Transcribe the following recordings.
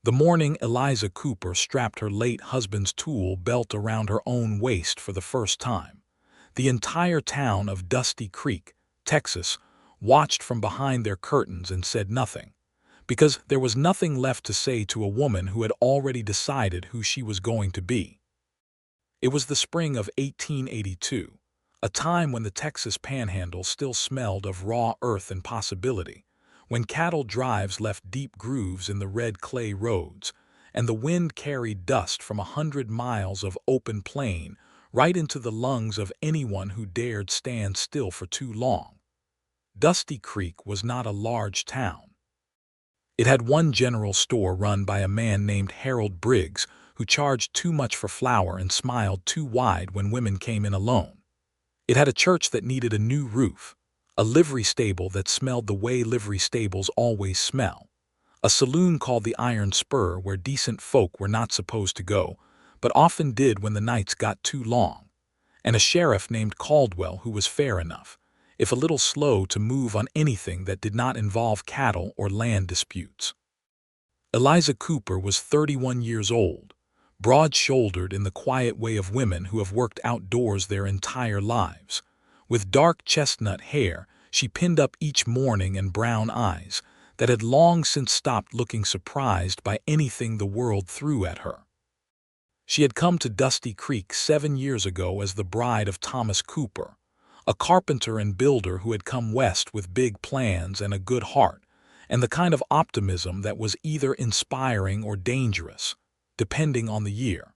The morning Eliza Cooper strapped her late husband's tool belt around her own waist for the first time, the entire town of Dusty Creek, Texas, watched from behind their curtains and said nothing, because there was nothing left to say to a woman who had already decided who she was going to be. It was the spring of 1882, a time when the Texas Panhandle still smelled of raw earth and possibility, when cattle drives left deep grooves in the red clay roads, and the wind carried dust from 100 miles of open plain right into the lungs of anyone who dared stand still for too long. Dusty Creek was not a large town. It had one general store run by a man named Harold Briggs, who charged too much for flour and smiled too wide when women came in alone. It had a church that needed a new roof, a livery stable that smelled the way livery stables always smell, a saloon called the Iron Spur where decent folk were not supposed to go, but often did when the nights got too long, and a sheriff named Caldwell who was fair enough, if a little slow to move on anything that did not involve cattle or land disputes. Eliza Cooper was 31 years old, broad-shouldered in the quiet way of women who have worked outdoors their entire lives. With dark chestnut hair she pinned up each morning and brown eyes that had long since stopped looking surprised by anything the world threw at her. She had come to Dusty Creek 7 years ago as the bride of Thomas Cooper, a carpenter and builder who had come west with big plans and a good heart, and the kind of optimism that was either inspiring or dangerous, depending on the year.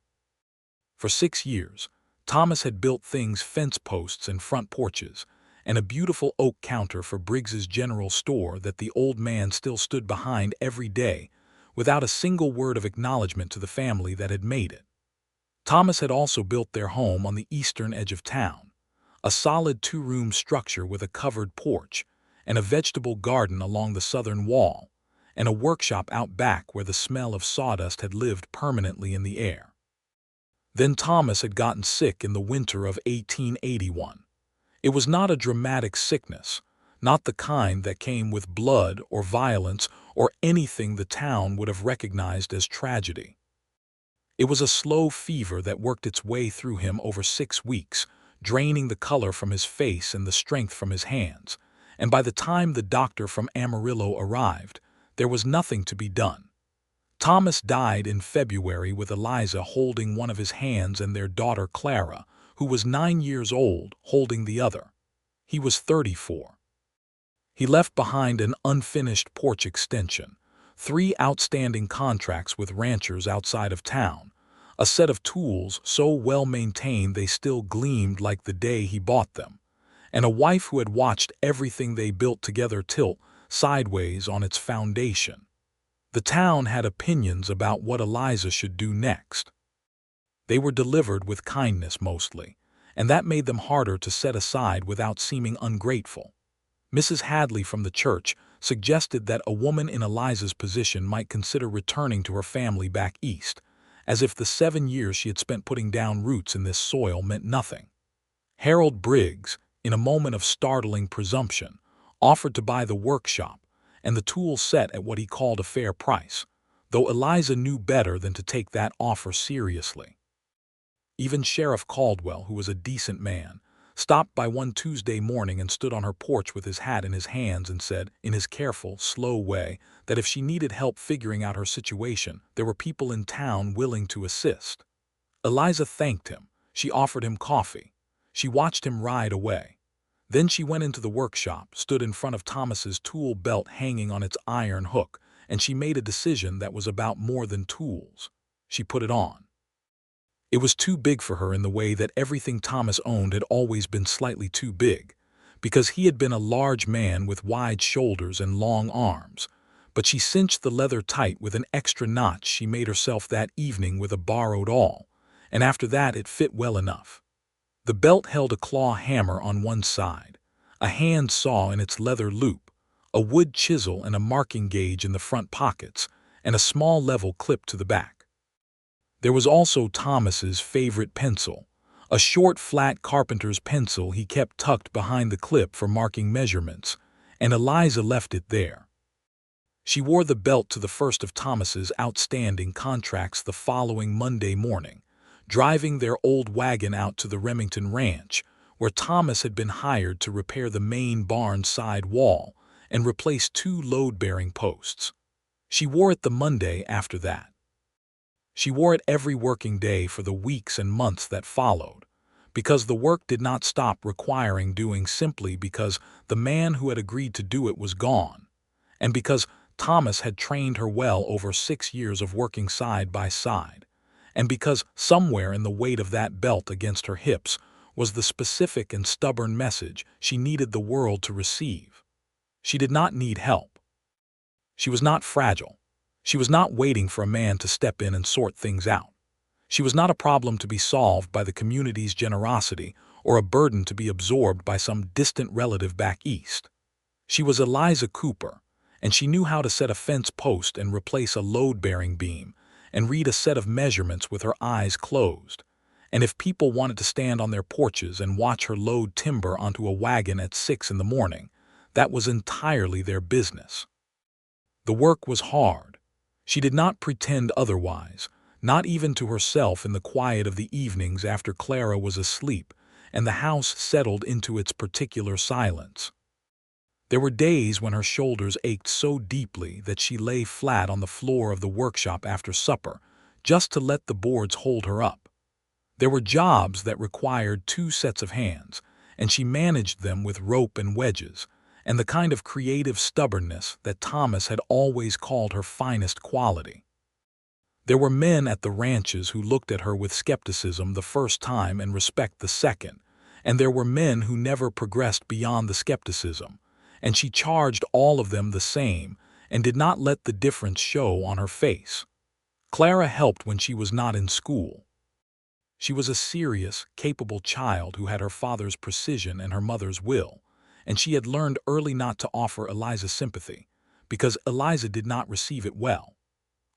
For 6 years, Thomas had built things: fence posts and front porches, and a beautiful oak counter for Briggs's general store that the old man still stood behind every day, without a single word of acknowledgement to the family that had made it. Thomas had also built their home on the eastern edge of town, a solid 2-room structure with a covered porch, and a vegetable garden along the southern wall, and a workshop out back where the smell of sawdust had lived permanently in the air. Then Thomas had gotten sick in the winter of 1881. It was not a dramatic sickness, not the kind that came with blood or violence or anything the town would have recognized as tragedy. It was a slow fever that worked its way through him over 6 weeks, draining the color from his face and the strength from his hands, and by the time the doctor from Amarillo arrived, there was nothing to be done. Thomas died in February with Eliza holding one of his hands and their daughter Clara, who was 9 years old, holding the other. He was 34. He left behind an unfinished porch extension, 3 outstanding contracts with ranchers outside of town, a set of tools so well maintained they still gleamed like the day he bought them, and a wife who had watched everything they built together tilt sideways on its foundation. The town had opinions about what Eliza should do next. They were delivered with kindness mostly, and that made them harder to set aside without seeming ungrateful. Mrs. Hadley from the church suggested that a woman in Eliza's position might consider returning to her family back east, as if the 7 years she had spent putting down roots in this soil meant nothing. Harold Briggs, in a moment of startling presumption, offered to buy the workshop and the tool set at what he called a fair price, though Eliza knew better than to take that offer seriously. Even Sheriff Caldwell, who was a decent man, stopped by one Tuesday morning and stood on her porch with his hat in his hands and said, in his careful, slow way, that if she needed help figuring out her situation, there were people in town willing to assist. Eliza thanked him. She offered him coffee. She watched him ride away. Then she went into the workshop, stood in front of Thomas's tool belt hanging on its iron hook, and she made a decision that was about more than tools. She put it on. It was too big for her in the way that everything Thomas owned had always been slightly too big, because he had been a large man with wide shoulders and long arms, but she cinched the leather tight with an extra notch she made herself that evening with a borrowed awl, and after that it fit well enough. The belt held a claw hammer on one side, a hand saw in its leather loop, a wood chisel and a marking gauge in the front pockets, and a small level clip to the back. There was also Thomas's favorite pencil, a short flat carpenter's pencil he kept tucked behind the clip for marking measurements, and Eliza left it there. She wore the belt to the first of Thomas's outstanding contracts the following Monday morning, driving their old wagon out to the Remington Ranch, where Thomas had been hired to repair the main barn side wall and replace 2 load-bearing posts. She wore it the Monday after that. She wore it every working day for the weeks and months that followed, because the work did not stop requiring doing simply because the man who had agreed to do it was gone, and because Thomas had trained her well over 6 years of working side by side, and because somewhere in the weight of that belt against her hips was the specific and stubborn message she needed the world to receive. She did not need help. She was not fragile. She was not waiting for a man to step in and sort things out. She was not a problem to be solved by the community's generosity or a burden to be absorbed by some distant relative back east. She was Eliza Cooper, and she knew how to set a fence post and replace a load-bearing beam and read a set of measurements with her eyes closed. And if people wanted to stand on their porches and watch her load timber onto a wagon at 6 in the morning, that was entirely their business. The work was hard. She did not pretend otherwise, not even to herself in the quiet of the evenings after Clara was asleep and the house settled into its particular silence. There were days when her shoulders ached so deeply that she lay flat on the floor of the workshop after supper, just to let the boards hold her up. There were jobs that required 2 sets of hands, and she managed them with rope and wedges, and the kind of creative stubbornness that Thomas had always called her finest quality. There were men at the ranches who looked at her with skepticism the first time and respect the second, and there were men who never progressed beyond the skepticism, and she charged all of them the same and did not let the difference show on her face. Clara helped when she was not in school. She was a serious, capable child who had her father's precision and her mother's will, and she had learned early not to offer Eliza sympathy, because Eliza did not receive it well.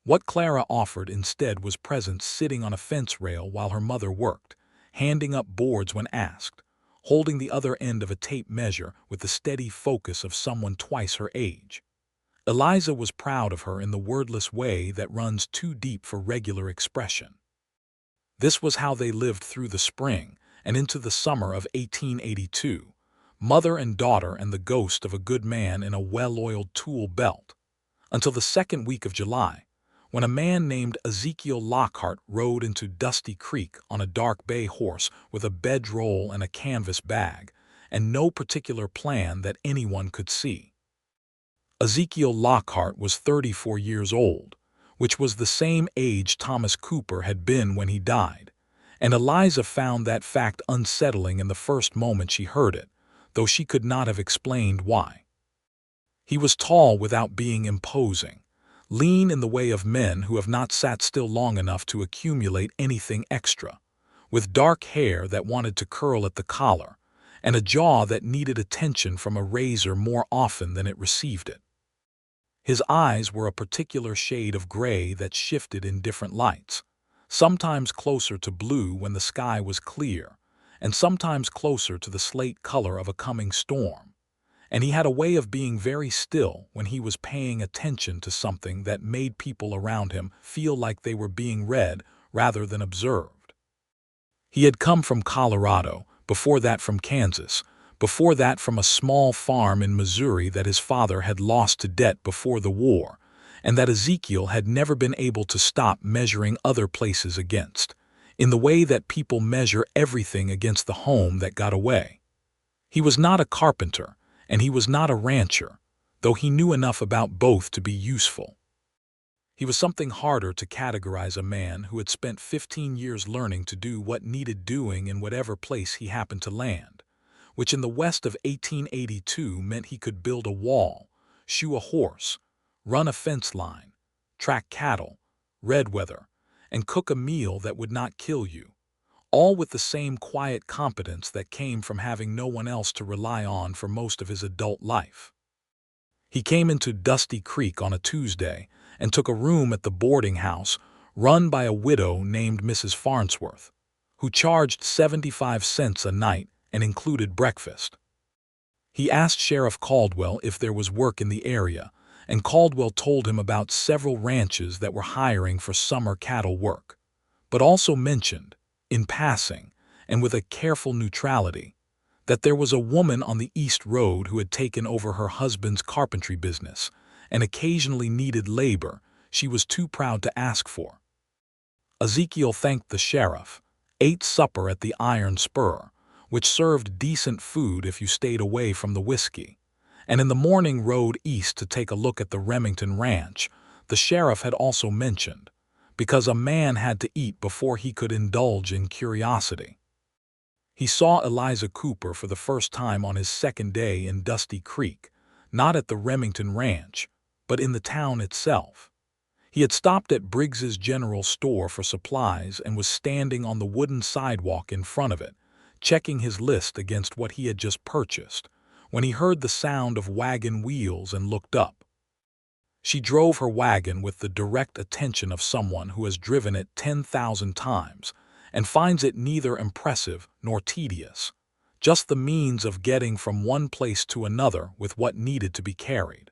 What Clara offered instead was presence, sitting on a fence rail while her mother worked, handing up boards when asked, holding the other end of a tape measure with the steady focus of someone twice her age. Eliza was proud of her in the wordless way that runs too deep for regular expression. This was how they lived through the spring and into the summer of 1882, mother and daughter and the ghost of a good man in a well-oiled tool belt, until the second week of July, when a man named Ezekiel Lockhart rode into Dusty Creek on a dark bay horse with a bedroll and a canvas bag, and no particular plan that anyone could see. Ezekiel Lockhart was 34 years old, which was the same age Thomas Cooper had been when he died, and Eliza found that fact unsettling in the first moment she heard it, though she could not have explained why. He was tall without being imposing, lean in the way of men who have not sat still long enough to accumulate anything extra, with dark hair that wanted to curl at the collar, and a jaw that needed attention from a razor more often than it received it. His eyes were a particular shade of gray that shifted in different lights, sometimes closer to blue when the sky was clear, and sometimes closer to the slate color of a coming storm. And he had a way of being very still when he was paying attention to something that made people around him feel like they were being read rather than observed. He had come from Colorado, before that from Kansas, before that from a small farm in Missouri that his father had lost to debt before the war, and that Ezekiel had never been able to stop measuring other places against, in the way that people measure everything against the home that got away. He was not a carpenter, and he was not a rancher, though he knew enough about both to be useful. He was something harder to categorize, a man who had spent 15 years learning to do what needed doing in whatever place he happened to land, which in the West of 1882 meant he could build a wall, shoe a horse, run a fence line, track cattle, red weather, and cook a meal that would not kill you, all with the same quiet competence that came from having no one else to rely on for most of his adult life. He came into Dusty Creek on a Tuesday and took a room at the boarding house run by a widow named Mrs. Farnsworth, who charged 75 cents a night and included breakfast. He asked Sheriff Caldwell if there was work in the area, and Caldwell told him about several ranches that were hiring for summer cattle work, but also mentioned, in passing, and with a careful neutrality, that there was a woman on the East Road who had taken over her husband's carpentry business and occasionally needed labor she was too proud to ask for. Ezekiel thanked the sheriff, ate supper at the Iron Spur, which served decent food if you stayed away from the whiskey, and in the morning rode east to take a look at the Remington Ranch the sheriff had also mentioned, because a man had to eat before he could indulge in curiosity. He saw Eliza Cooper for the first time on his second day in Dusty Creek, not at the Remington Ranch, but in the town itself. He had stopped at Briggs's General Store for supplies and was standing on the wooden sidewalk in front of it, checking his list against what he had just purchased, when he heard the sound of wagon wheels and looked up. She drove her wagon with the direct attention of someone who has driven it 10,000 times and finds it neither impressive nor tedious, just the means of getting from one place to another with what needed to be carried.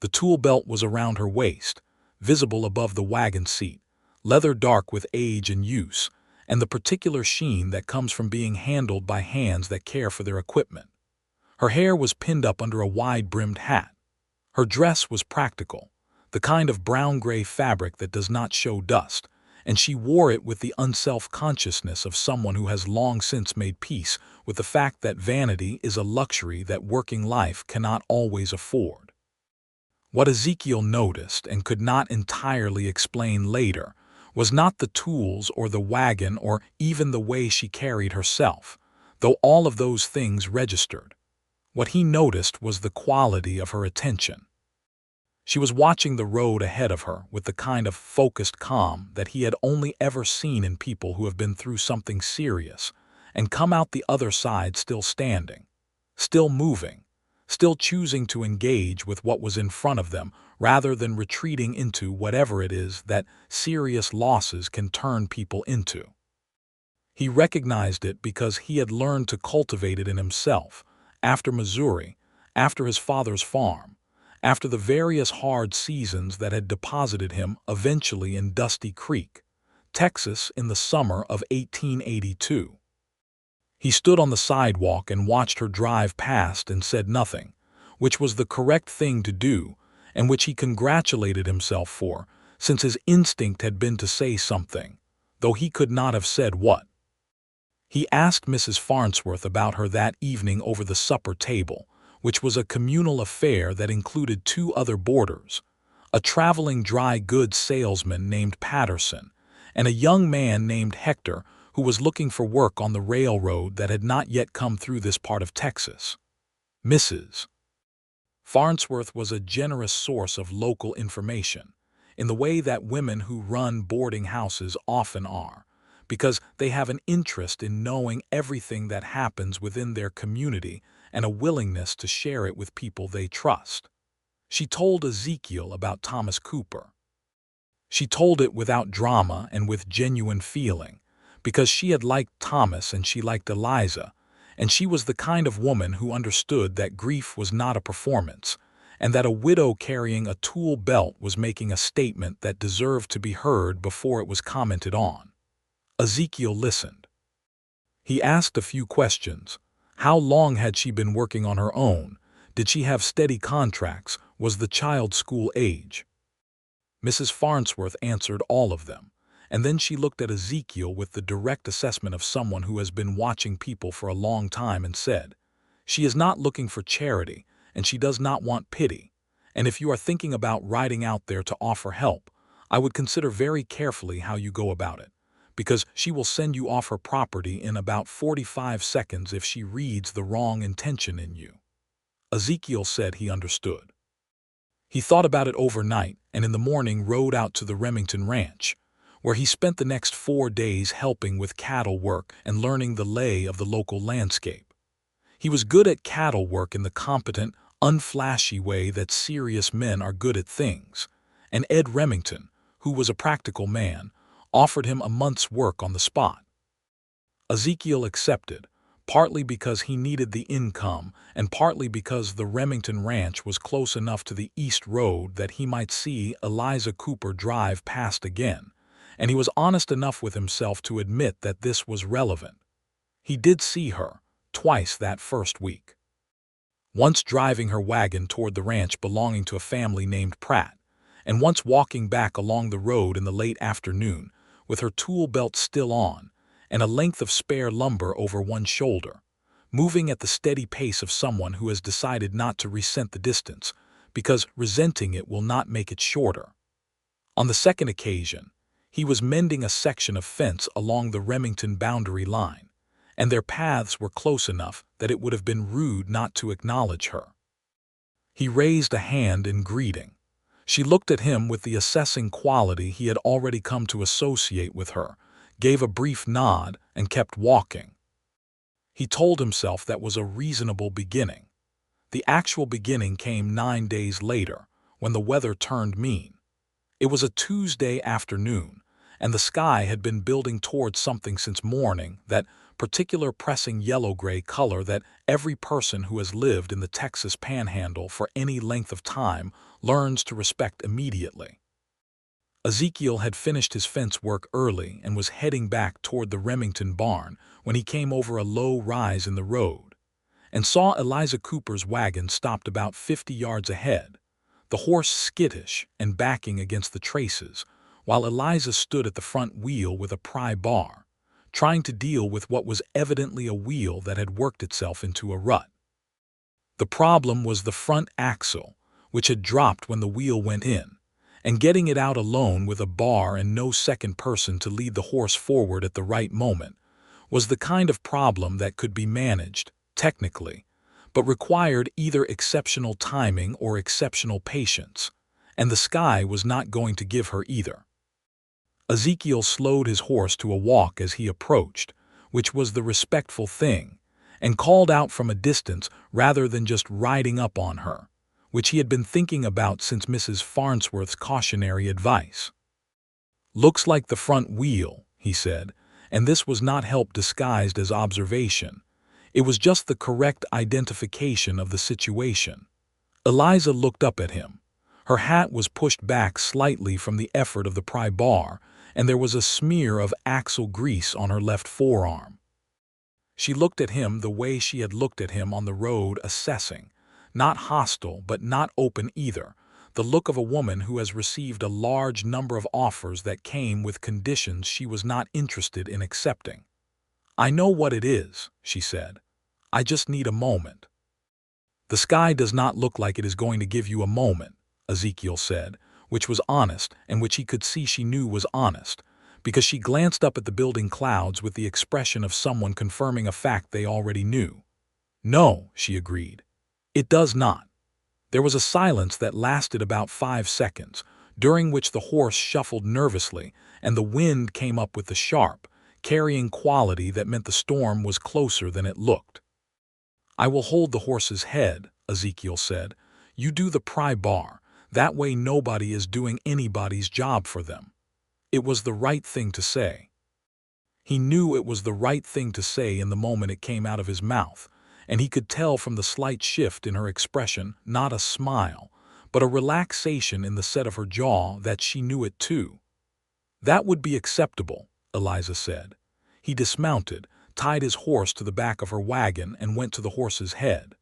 The tool belt was around her waist, visible above the wagon seat, leather dark with age and use, and the particular sheen that comes from being handled by hands that care for their equipment. Her hair was pinned up under a wide-brimmed hat. Her dress was practical, the kind of brown-gray fabric that does not show dust, and she wore it with the unself-consciousness of someone who has long since made peace with the fact that vanity is a luxury that working life cannot always afford. What Ezekiel noticed and could not entirely explain later was not the tools or the wagon or even the way she carried herself, though all of those things registered. What he noticed was the quality of her attention. She was watching the road ahead of her with the kind of focused calm that he had only ever seen in people who have been through something serious and come out the other side still standing, still moving, still choosing to engage with what was in front of them rather than retreating into whatever it is that serious losses can turn people into. He recognized it because he had learned to cultivate it in himself, after Missouri, after his father's farm, after the various hard seasons that had deposited him eventually in Dusty Creek, Texas in the summer of 1882. He stood on the sidewalk and watched her drive past and said nothing, which was the correct thing to do and which he congratulated himself for, since his instinct had been to say something, though he could not have said what. He asked Mrs. Farnsworth about her that evening over the supper table, which was a communal affair that included two other boarders, a traveling dry goods salesman named Patterson, and a young man named Hector who was looking for work on the railroad that had not yet come through this part of Texas. Mrs. Farnsworth was a generous source of local information, in the way that women who run boarding houses often are, because they have an interest in knowing everything that happens within their community and a willingness to share it with people they trust. She told Ezekiel about Thomas Cooper. She told it without drama and with genuine feeling, because she had liked Thomas and she liked Eliza, and she was the kind of woman who understood that grief was not a performance, and that a widow carrying a tool belt was making a statement that deserved to be heard before it was commented on. Ezekiel listened. He asked a few questions. How long had she been working on her own? Did she have steady contracts? Was the child school age? Mrs. Farnsworth answered all of them, and then she looked at Ezekiel with the direct assessment of someone who has been watching people for a long time and said, "She is not looking for charity, and she does not want pity, and if you are thinking about riding out there to offer help, I would consider very carefully how you go about it, because she will send you off her property in about 45 seconds if she reads the wrong intention in you." Ezekiel said he understood. He thought about it overnight and in the morning rode out to the Remington Ranch, where he spent the next 4 days helping with cattle work and learning the lay of the local landscape. He was good at cattle work in the competent, unflashy way that serious men are good at things, and Ed Remington, who was a practical man, offered him a month's work on the spot. Ezekiel accepted, partly because he needed the income and partly because the Remington Ranch was close enough to the East Road that he might see Eliza Cooper drive past again, and he was honest enough with himself to admit that this was relevant. He did see her, twice that first week. Once driving her wagon toward the ranch belonging to a family named Pratt, and once walking back along the road in the late afternoon, with her tool belt still on, and a length of spare lumber over one shoulder, moving at the steady pace of someone who has decided not to resent the distance, because resenting it will not make it shorter. On the second occasion, he was mending a section of fence along the Remington boundary line, and their paths were close enough that it would have been rude not to acknowledge her. He raised a hand in greeting. She looked at him with the assessing quality he had already come to associate with her, gave a brief nod, and kept walking. He told himself that was a reasonable beginning. The actual beginning came 9 days later, when the weather turned mean. It was a Tuesday afternoon, and the sky had been building towards something since morning, that particular pressing yellow-gray color that every person who has lived in the Texas Panhandle for any length of time learns to respect immediately. Ezekiel had finished his fence work early and was heading back toward the Remington barn when he came over a low rise in the road and saw Eliza Cooper's wagon stopped about 50 yards ahead, the horse skittish and backing against the traces, while Eliza stood at the front wheel with a pry bar, trying to deal with what was evidently a wheel that had worked itself into a rut. The problem was the front axle, which had dropped when the wheel went in, and getting it out alone with a bar and no second person to lead the horse forward at the right moment was the kind of problem that could be managed, technically, but required either exceptional timing or exceptional patience, and the sky was not going to give her either. Ezekiel slowed his horse to a walk as he approached, which was the respectful thing, and called out from a distance rather than just riding up on her, which he had been thinking about since Mrs. Farnsworth's cautionary advice. "Looks like the front wheel," he said, and this was not help disguised as observation. It was just the correct identification of the situation. Eliza looked up at him. Her hat was pushed back slightly from the effort of the pry bar, and there was a smear of axle grease on her left forearm. She looked at him the way she had looked at him on the road, assessing, not hostile but not open either, the look of a woman who has received a large number of offers that came with conditions she was not interested in accepting. "I know what it is," she said. "I just need a moment." "The sky does not look like it is going to give you a moment," Ezekiel said, which was honest and which he could see she knew was honest, because she glanced up at the building clouds with the expression of someone confirming a fact they already knew. "No," she agreed. "It does not." There was a silence that lasted about 5 seconds, during which the horse shuffled nervously and the wind came up with the sharp, carrying quality that meant the storm was closer than it looked. "I will hold the horse's head," Ezekiel said. "You do the pry bar. That way nobody is doing anybody's job for them." It was the right thing to say. He knew it was the right thing to say in the moment it came out of his mouth, and he could tell from the slight shift in her expression, not a smile, but a relaxation in the set of her jaw, that she knew it too. "That would be acceptable," Eliza said. He dismounted, tied his horse to the back of her wagon, and went to the horse's head.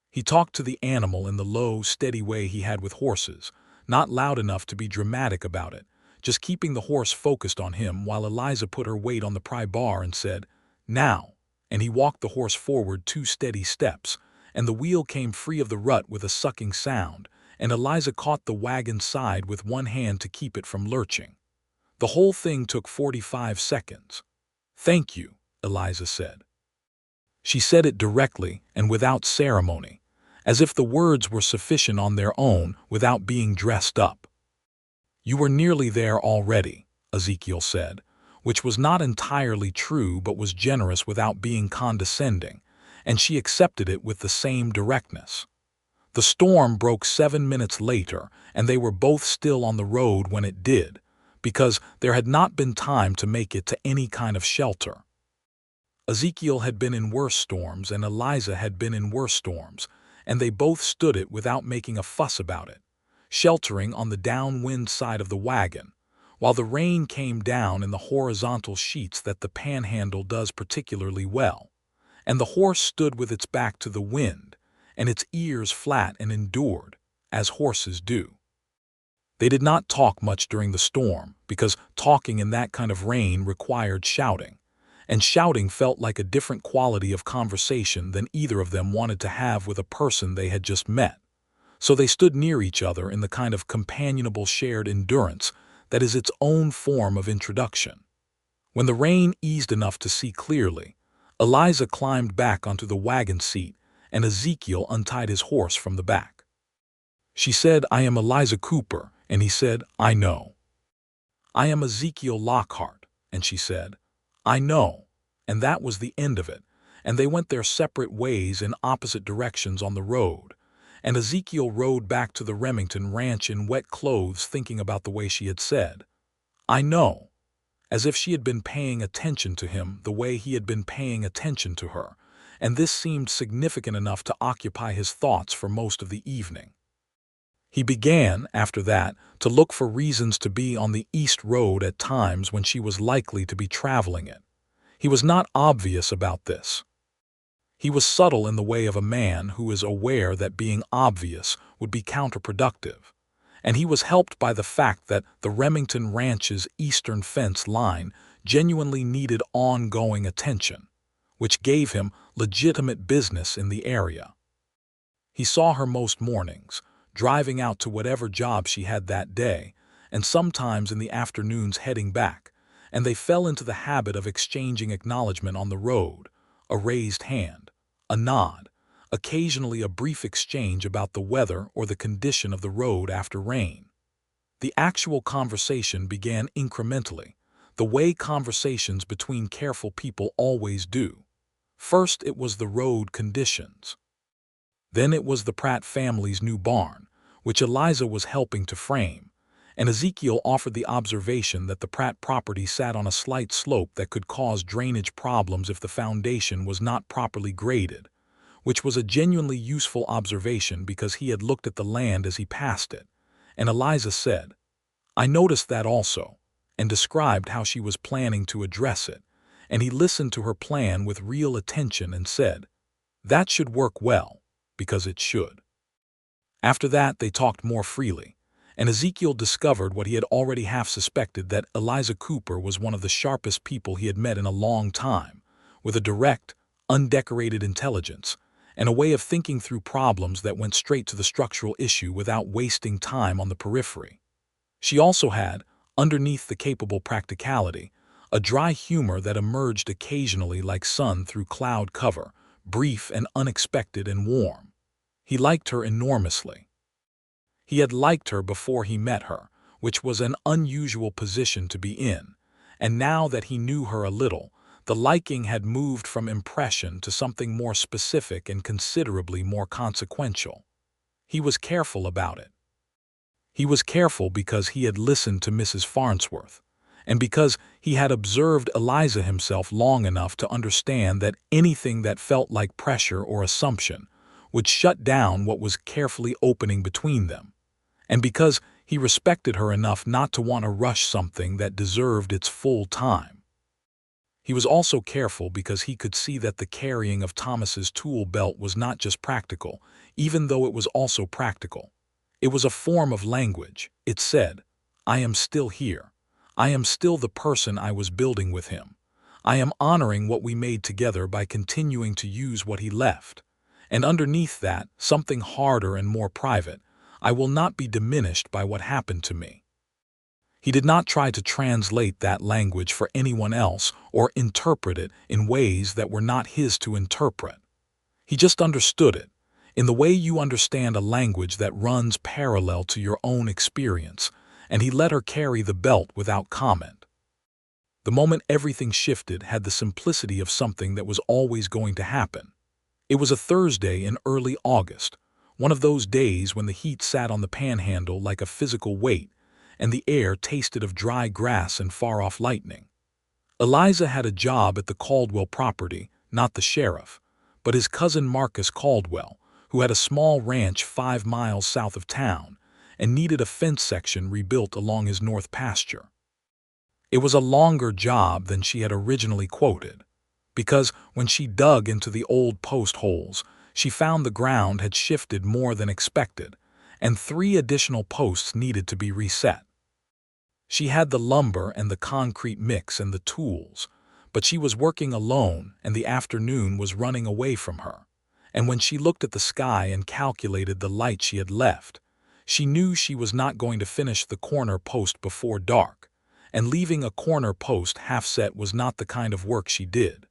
He talked to the animal in the low, steady way he had with horses, not loud enough to be dramatic about it, just keeping the horse focused on him while Eliza put her weight on the pry bar and said, "Now," and he walked the horse forward 2 steady steps, and the wheel came free of the rut with a sucking sound, and Eliza caught the wagon side with one hand to keep it from lurching. The whole thing took 45 seconds. "Thank you," Eliza said. She said it directly and without ceremony, as if the words were sufficient on their own without being dressed up. "You were nearly there already," Ezekiel said, which was not entirely true but was generous without being condescending, and she accepted it with the same directness. The storm broke 7 minutes later, and they were both still on the road when it did, because there had not been time to make it to any kind of shelter. Ezekiel had been in worse storms and Eliza had been in worse storms, and they both stood it without making a fuss about it, sheltering on the downwind side of the wagon, while the rain came down in the horizontal sheets that the panhandle does particularly well, and the horse stood with its back to the wind and its ears flat and endured, as horses do. They did not talk much during the storm, because talking in that kind of rain required shouting, and shouting felt like a different quality of conversation than either of them wanted to have with a person they had just met. So they stood near each other in the kind of companionable shared endurance that is its own form of introduction. When the rain eased enough to see clearly, Eliza climbed back onto the wagon seat and Ezekiel untied his horse from the back. She said, "I am Eliza Cooper," and he said, "I know." "I am Ezekiel Lockhart," and she said, "I know," and that was the end of it, and they went their separate ways in opposite directions on the road, and Ezekiel rode back to the Remington ranch in wet clothes thinking about the way she had said, "I know," as if she had been paying attention to him the way he had been paying attention to her, and this seemed significant enough to occupy his thoughts for most of the evening. He began, after that, to look for reasons to be on the East Road at times when she was likely to be traveling it. He was not obvious about this. He was subtle in the way of a man who is aware that being obvious would be counterproductive, and he was helped by the fact that the Remington Ranch's eastern fence line genuinely needed ongoing attention, which gave him legitimate business in the area. He saw her most mornings, driving out to whatever job she had that day, and sometimes in the afternoons heading back, and they fell into the habit of exchanging acknowledgment on the road, a raised hand, a nod, occasionally a brief exchange about the weather or the condition of the road after rain. The actual conversation began incrementally, the way conversations between careful people always do. First it was the road conditions. Then it was the Pratt family's new barn, which Eliza was helping to frame, and Ezekiel offered the observation that the Pratt property sat on a slight slope that could cause drainage problems if the foundation was not properly graded, which was a genuinely useful observation because he had looked at the land as he passed it, and Eliza said, "I noticed that also," and described how she was planning to address it, and he listened to her plan with real attention and said, "That should work well, because it should." After that they talked more freely, and Ezekiel discovered what he had already half suspected, that Eliza Cooper was one of the sharpest people he had met in a long time, with a direct, undecorated intelligence, and a way of thinking through problems that went straight to the structural issue without wasting time on the periphery. She also had, underneath the capable practicality, a dry humor that emerged occasionally like sun through cloud cover, brief and unexpected and warm. He liked her enormously. He had liked her before he met her, which was an unusual position to be in, and now that he knew her a little, the liking had moved from impression to something more specific and considerably more consequential. He was careful about it. He was careful because he had listened to Mrs. Farnsworth, and because he had observed Eliza himself long enough to understand that anything that felt like pressure or assumption would shut down what was carefully opening between them, and because he respected her enough not to want to rush something that deserved its full time. He was also careful because he could see that the carrying of Thomas's tool belt was not just practical, even though it was also practical. It was a form of language. It said, "I am still here. I am still the person I was building with him. I am honoring what we made together by continuing to use what he left. And underneath that, something harder and more private, I will not be diminished by what happened to me." He did not try to translate that language for anyone else or interpret it in ways that were not his to interpret. He just understood it, in the way you understand a language that runs parallel to your own experience, and he let her carry the belt without comment. The moment everything shifted had the simplicity of something that was always going to happen. It was a Thursday in early August, one of those days when the heat sat on the panhandle like a physical weight, and the air tasted of dry grass and far-off lightning. Eliza had a job at the Caldwell property, not the sheriff, but his cousin Marcus Caldwell, who had a small ranch 5 miles south of town and needed a fence section rebuilt along his north pasture. It was a longer job than she had originally quoted, because when she dug into the old post holes, she found the ground had shifted more than expected, and 3 additional posts needed to be reset. She had the lumber and the concrete mix and the tools, but she was working alone and the afternoon was running away from her. And when she looked at the sky and calculated the light she had left, she knew she was not going to finish the corner post before dark, and leaving a corner post half set was not the kind of work she did.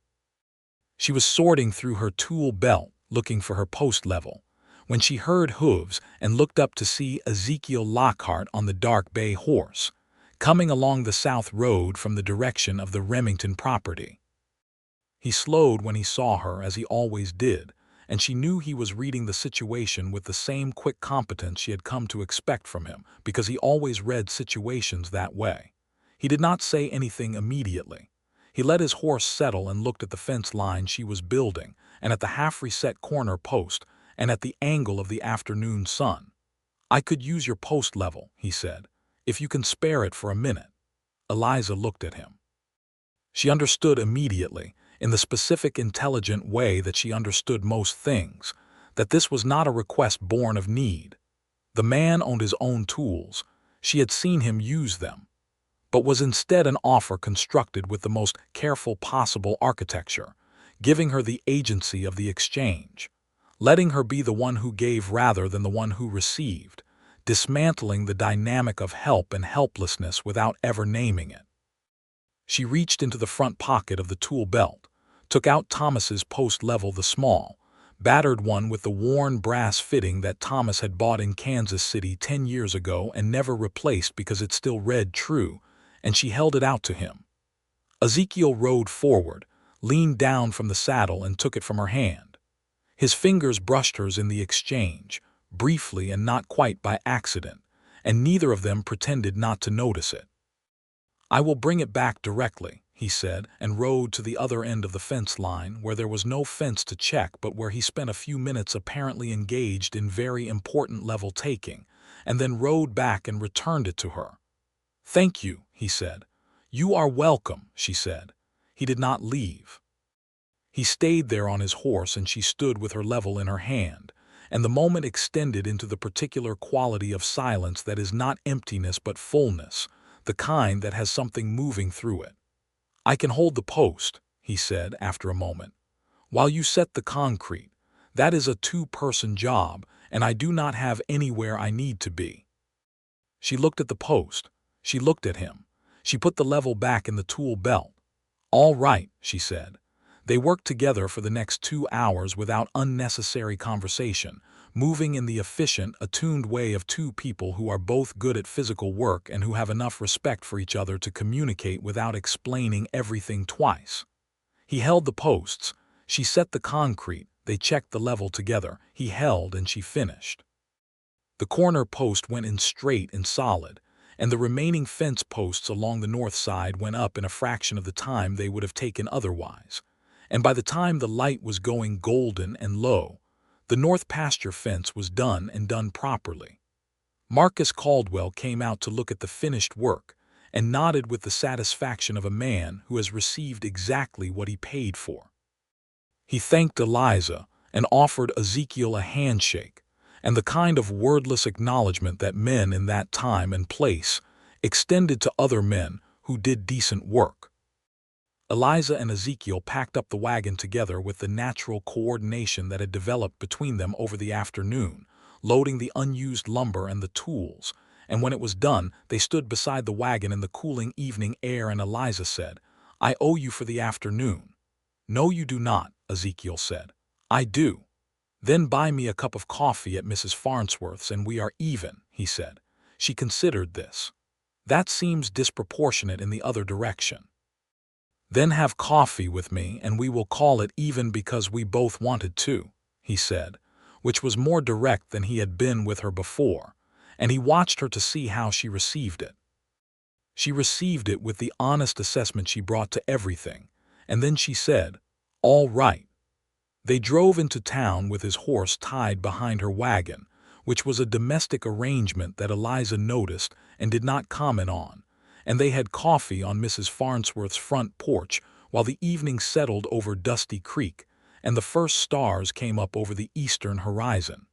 She was sorting through her tool belt, looking for her post level, when she heard hooves and looked up to see Ezekiel Lockhart on the dark bay horse, coming along the south road from the direction of the Remington property. He slowed when he saw her, as he always did, and she knew he was reading the situation with the same quick competence she had come to expect from him, because he always read situations that way. He did not say anything immediately. He let his horse settle and looked at the fence line she was building, and at the half-reset corner post, and at the angle of the afternoon sun. "I could use your post level," he said, "if you can spare it for a minute." Eliza looked at him. She understood immediately, in the specific, intelligent way that she understood most things, that this was not a request born of need. The man owned his own tools. She had seen him use them, but was instead an offer constructed with the most careful possible architecture, giving her the agency of the exchange, letting her be the one who gave rather than the one who received, dismantling the dynamic of help and helplessness without ever naming it. She reached into the front pocket of the tool belt, took out Thomas's post level, the small, battered one with the worn brass fitting that Thomas had bought in Kansas City 10 years ago and never replaced because it still read true, and she held it out to him. Ezekiel rode forward, leaned down from the saddle and took it from her hand. His fingers brushed hers in the exchange, briefly and not quite by accident, and neither of them pretended not to notice it. "I will bring it back directly," he said, and rode to the other end of the fence line, where there was no fence to check but where he spent a few minutes apparently engaged in very important level taking, and then rode back and returned it to her. "Thank you," he said. "You are welcome," she said. He did not leave. He stayed there on his horse, and she stood with her level in her hand, and the moment extended into the particular quality of silence that is not emptiness but fullness, the kind that has something moving through it. "I can hold the post," he said after a moment, "while you set the concrete. That is a 2-person job, and I do not have anywhere I need to be." She looked at the post. She looked at him. She put the level back in the tool belt. "All right," she said. They worked together for the next 2 hours without unnecessary conversation, moving in the efficient, attuned way of 2 people who are both good at physical work and who have enough respect for each other to communicate without explaining everything twice. He held the posts. She set the concrete. They checked the level together. He held and she finished. The corner post went in straight and solid, and the remaining fence posts along the north side went up in a fraction of the time they would have taken otherwise. And by the time the light was going golden and low, the north pasture fence was done, and done properly. Marcus Caldwell came out to look at the finished work and nodded with the satisfaction of a man who has received exactly what he paid for. He thanked Eliza and offered Ezekiel a handshake, and the kind of wordless acknowledgement that men in that time and place extended to other men who did decent work. Eliza and Ezekiel packed up the wagon together with the natural coordination that had developed between them over the afternoon, loading the unused lumber and the tools, and when it was done, they stood beside the wagon in the cooling evening air, and Eliza said, "I owe you for the afternoon." "No, you do not," Ezekiel said. "I do." "Then buy me a cup of coffee at Mrs. Farnsworth's and we are even," he said. She considered this. "That seems disproportionate in the other direction." "Then have coffee with me and we will call it even because we both wanted to," he said, which was more direct than he had been with her before, and he watched her to see how she received it. She received it with the honest assessment she brought to everything, and then she said, "All right." They drove into town with his horse tied behind her wagon, which was a domestic arrangement that Eliza noticed and did not comment on, and they had coffee on Mrs. Farnsworth's front porch while the evening settled over Dusty Creek, and the first stars came up over the eastern horizon.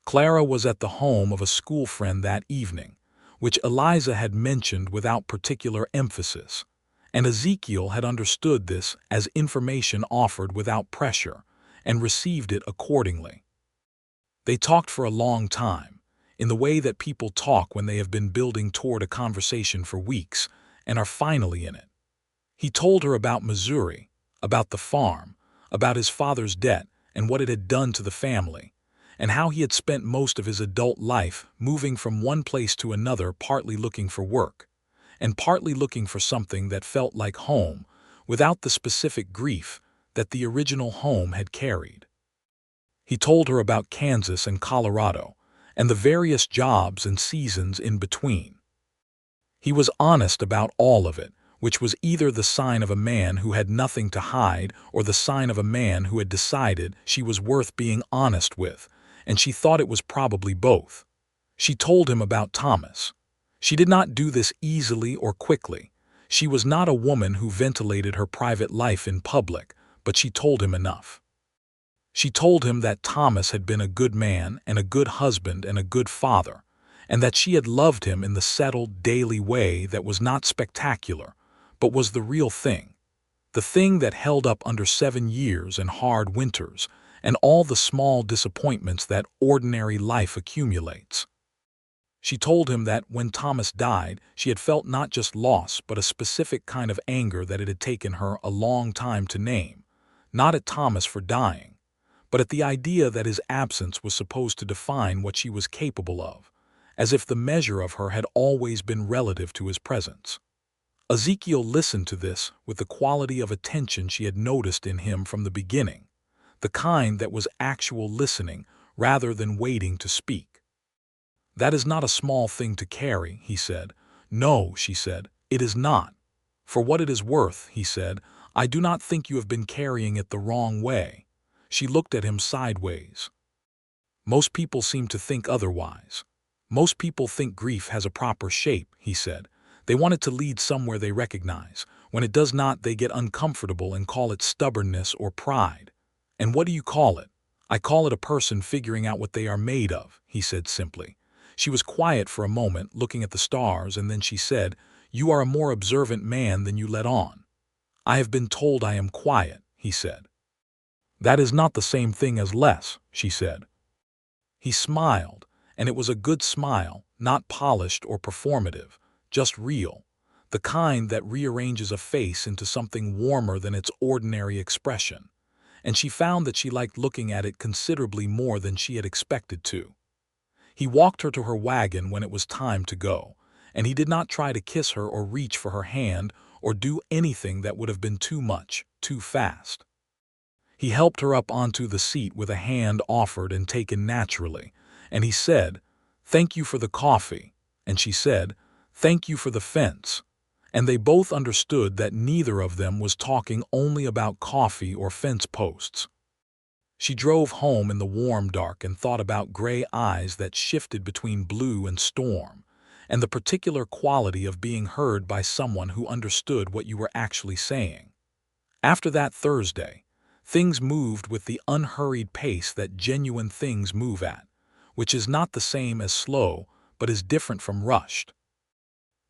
Clara was at the home of a school friend that evening, which Eliza had mentioned without particular emphasis, and Ezekiel had understood this as information offered without pressure and received it accordingly. They talked for a long time, in the way that people talk when they have been building toward a conversation for weeks and are finally in it. He told her about Missouri, about the farm, about his father's debt and what it had done to the family, and how he had spent most of his adult life moving from one place to another, partly looking for work, and partly looking for something that felt like home, without the specific grief that the original home had carried. He told her about Kansas and Colorado, and the various jobs and seasons in between. He was honest about all of it, which was either the sign of a man who had nothing to hide or the sign of a man who had decided she was worth being honest with, and she thought it was probably both. She told him about Thomas. She did not do this easily or quickly. She was not a woman who ventilated her private life in public, but she told him enough. She told him that Thomas had been a good man and a good husband and a good father, and that she had loved him in the settled, daily way that was not spectacular, but was the real thing, the thing that held up under 7 years and hard winters, and all the small disappointments that ordinary life accumulates. She told him that when Thomas died, she had felt not just loss but a specific kind of anger that it had taken her a long time to name, not at Thomas for dying, but at the idea that his absence was supposed to define what she was capable of, as if the measure of her had always been relative to his presence. Ezekiel listened to this with the quality of attention she had noticed in him from the beginning, the kind that was actual listening rather than waiting to speak. "That is not a small thing to carry," he said. "No," she said, "it is not. For what it is worth," he said, "I do not think you have been carrying it the wrong way." She looked at him sideways. "Most people seem to think otherwise. Most people think grief has a proper shape," he said. "They want it to lead somewhere they recognize. When it does not, they get uncomfortable and call it stubbornness or pride. And what do you call it?" "I call it a person figuring out what they are made of," he said simply. She was quiet for a moment, looking at the stars, and then she said, "You are a more observant man than you let on." "I have been told I am quiet," he said. "That is not the same thing as less," she said. He smiled, and it was a good smile, not polished or performative, just real, the kind that rearranges a face into something warmer than its ordinary expression, and she found that she liked looking at it considerably more than she had expected to. He walked her to her wagon when it was time to go, and he did not try to kiss her or reach for her hand or do anything that would have been too much, too fast. He helped her up onto the seat with a hand offered and taken naturally, and he said, "Thank you for the coffee," and she said, "Thank you for the fence," and they both understood that neither of them was talking only about coffee or fence posts. She drove home in the warm dark and thought about gray eyes that shifted between blue and storm, and the particular quality of being heard by someone who understood what you were actually saying. After that Thursday, things moved with the unhurried pace that genuine things move at, which is not the same as slow, but is different from rushed.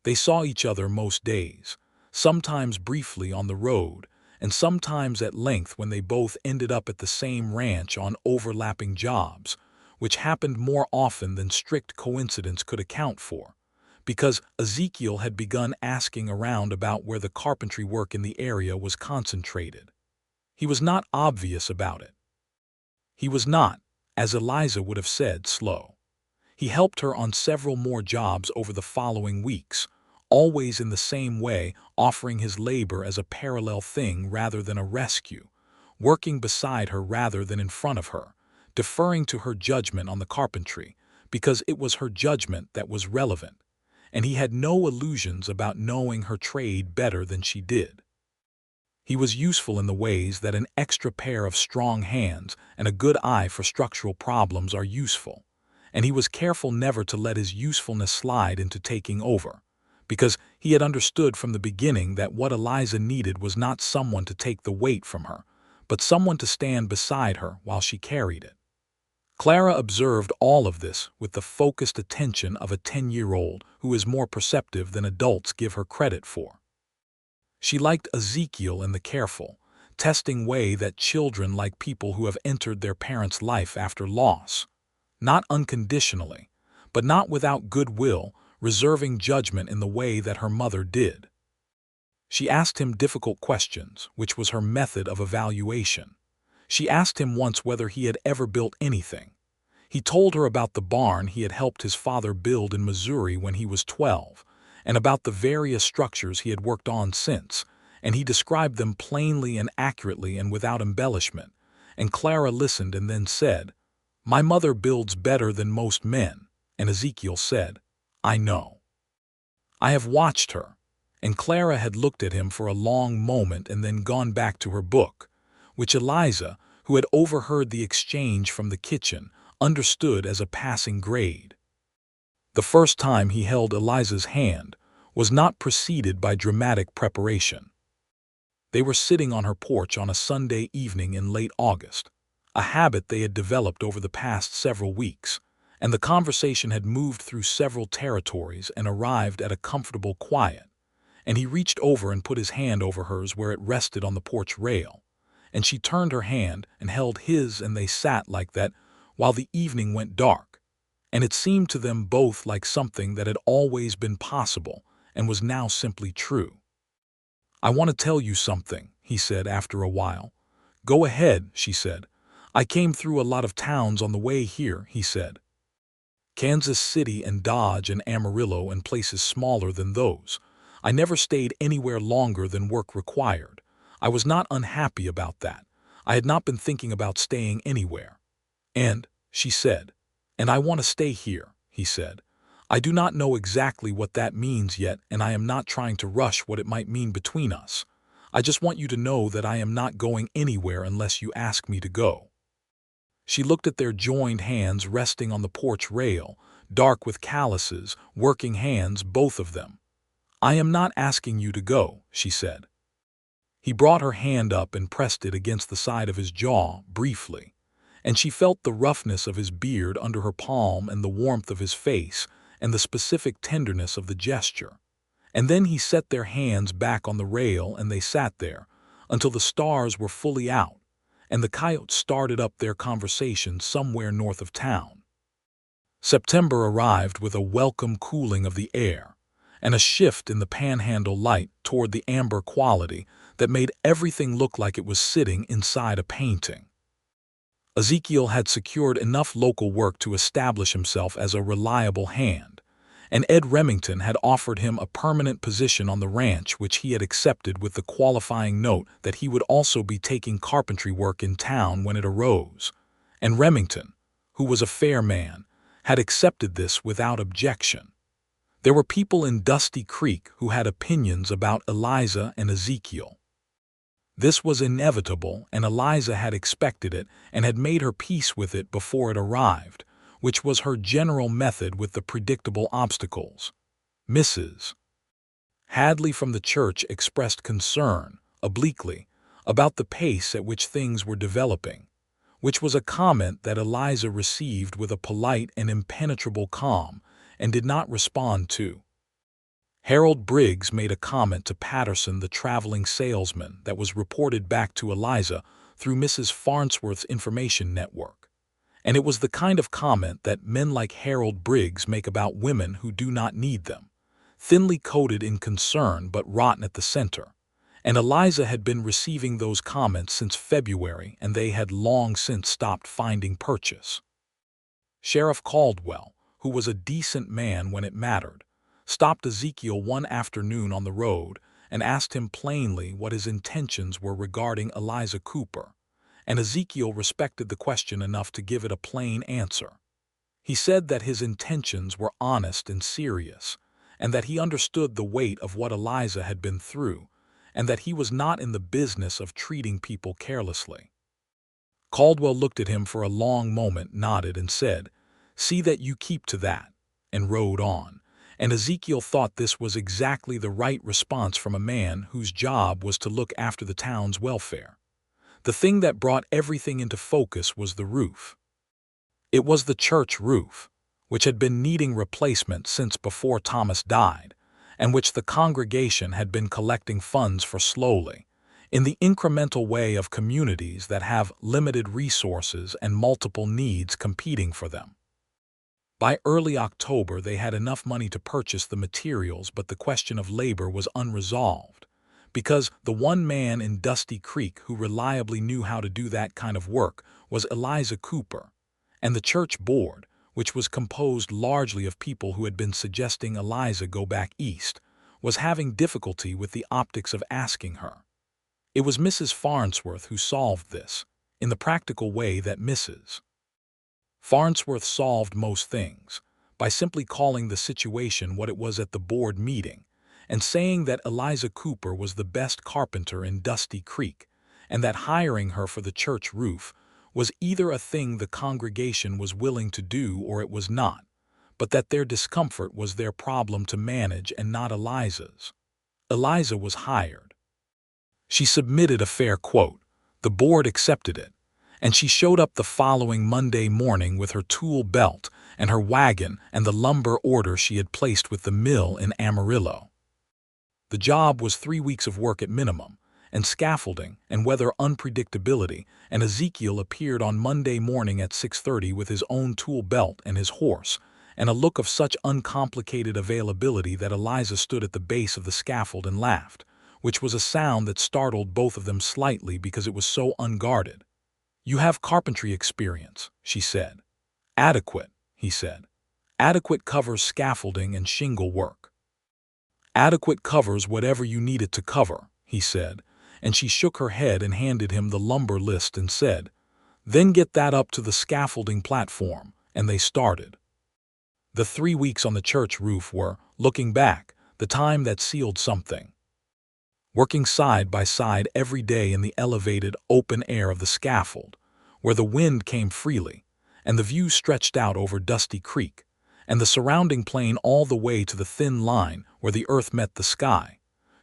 They saw each other most days, sometimes briefly on the road, and sometimes at length when they both ended up at the same ranch on overlapping jobs, which happened more often than strict coincidence could account for, because Ezekiel had begun asking around about where the carpentry work in the area was concentrated. He was not obvious about it. He was not, as Eliza would have said, slow. He helped her on several more jobs over the following weeks, always in the same way, offering his labor as a parallel thing rather than a rescue, working beside her rather than in front of her, deferring to her judgment on the carpentry, because it was her judgment that was relevant, and he had no illusions about knowing her trade better than she did. He was useful in the ways that an extra pair of strong hands and a good eye for structural problems are useful, and he was careful never to let his usefulness slide into taking over, because he had understood from the beginning that what Eliza needed was not someone to take the weight from her, but someone to stand beside her while she carried it. Clara observed all of this with the focused attention of a 10-year-old who is more perceptive than adults give her credit for. She liked Ezekiel in the careful, testing way that children like people who have entered their parents' life after loss, not unconditionally, but not without goodwill, reserving judgment in the way that her mother did. She asked him difficult questions, which was her method of evaluation. She asked him once whether he had ever built anything. He told her about the barn he had helped his father build in Missouri when he was 12, and about the various structures he had worked on since, and he described them plainly and accurately and without embellishment. And Clara listened and then said, "My mother builds better than most men," and Ezekiel said, "I know. I have watched her." And Clara had looked at him for a long moment and then gone back to her book, which Eliza, who had overheard the exchange from the kitchen, understood as a passing grade. The first time he held Eliza's hand was not preceded by dramatic preparation. They were sitting on her porch on a Sunday evening in late August, a habit they had developed over the past several weeks, and the conversation had moved through several territories and arrived at a comfortable quiet, and he reached over and put his hand over hers where it rested on the porch rail, and she turned her hand and held his, and they sat like that while the evening went dark, and it seemed to them both like something that had always been possible and was now simply true. "I want to tell you something," he said after a while. "Go ahead," she said. "I came through a lot of towns on the way here," he said. "Kansas City and Dodge and Amarillo and places smaller than those. I never stayed anywhere longer than work required. I was not unhappy about that. I had not been thinking about staying anywhere. And," she said, "and I want to stay here," he said. "I do not know exactly what that means yet, and I am not trying to rush what it might mean between us. I just want you to know that I am not going anywhere unless you ask me to go." She looked at their joined hands resting on the porch rail, dark with calluses, working hands, both of them. "I am not asking you to go," she said. He brought her hand up and pressed it against the side of his jaw, briefly, and she felt the roughness of his beard under her palm and the warmth of his face and the specific tenderness of the gesture. And then he set their hands back on the rail and they sat there until the stars were fully out and the coyotes started up their conversation somewhere north of town. September arrived with a welcome cooling of the air and a shift in the panhandle light toward the amber quality that made everything look like it was sitting inside a painting. Ezekiel had secured enough local work to establish himself as a reliable hand, and Ed Remington had offered him a permanent position on the ranch, which he had accepted with the qualifying note that he would also be taking carpentry work in town when it arose. And Remington, who was a fair man, had accepted this without objection. There were people in Dusty Creek who had opinions about Eliza and Ezekiel. This was inevitable, and Eliza had expected it and had made her peace with it before it arrived, which was her general method with the predictable obstacles. Mrs. Hadley from the church expressed concern, obliquely, about the pace at which things were developing, which was a comment that Eliza received with a polite and impenetrable calm and did not respond to. Harold Briggs made a comment to Patterson, the traveling salesman, that was reported back to Eliza through Mrs. Farnsworth's information network. And it was the kind of comment that men like Harold Briggs make about women who do not need them, thinly coated in concern but rotten at the center. And Eliza had been receiving those comments since February, and they had long since stopped finding purchase. Sheriff Caldwell, who was a decent man when it mattered, stopped Ezekiel one afternoon on the road and asked him plainly what his intentions were regarding Eliza Cooper, and Ezekiel respected the question enough to give it a plain answer. He said that his intentions were honest and serious, and that he understood the weight of what Eliza had been through, and that he was not in the business of treating people carelessly. Caldwell looked at him for a long moment, nodded, and said, "See that you keep to that," and rode on. And Ezekiel thought this was exactly the right response from a man whose job was to look after the town's welfare. The thing that brought everything into focus was the roof. It was the church roof, which had been needing replacement since before Thomas died, and which the congregation had been collecting funds for slowly, in the incremental way of communities that have limited resources and multiple needs competing for them. By early October, they had enough money to purchase the materials, but the question of labor was unresolved, because the one man in Dusty Creek who reliably knew how to do that kind of work was Eliza Cooper, and the church board, which was composed largely of people who had been suggesting Eliza go back east, was having difficulty with the optics of asking her. It was Mrs. Farnsworth who solved this, in the practical way that Mrs. Farnsworth solved most things, by simply calling the situation what it was at the board meeting, and saying that Eliza Cooper was the best carpenter in Dusty Creek, and that hiring her for the church roof was either a thing the congregation was willing to do or it was not, but that their discomfort was their problem to manage and not Eliza's. Eliza was hired. She submitted a fair quote, the board accepted it, and she showed up the following Monday morning with her tool belt and her wagon and the lumber order she had placed with the mill in Amarillo. The job was 3 weeks of work at minimum, and scaffolding and weather unpredictability, and Ezekiel appeared on Monday morning at 6:30 with his own tool belt and his horse, and a look of such uncomplicated availability that Eliza stood at the base of the scaffold and laughed, which was a sound that startled both of them slightly because it was so unguarded. "You have carpentry experience," she said. "Adequate," he said. "Adequate covers scaffolding and shingle work." "Adequate covers whatever you need it to cover," he said, and she shook her head and handed him the lumber list and said, "Then get that up to the scaffolding platform," and they started. The 3 weeks on the church roof were, looking back, the time that sealed something. Working side by side every day in the elevated, open air of the scaffold, where the wind came freely, and the view stretched out over Dusty Creek, and the surrounding plain all the way to the thin line where the earth met the sky,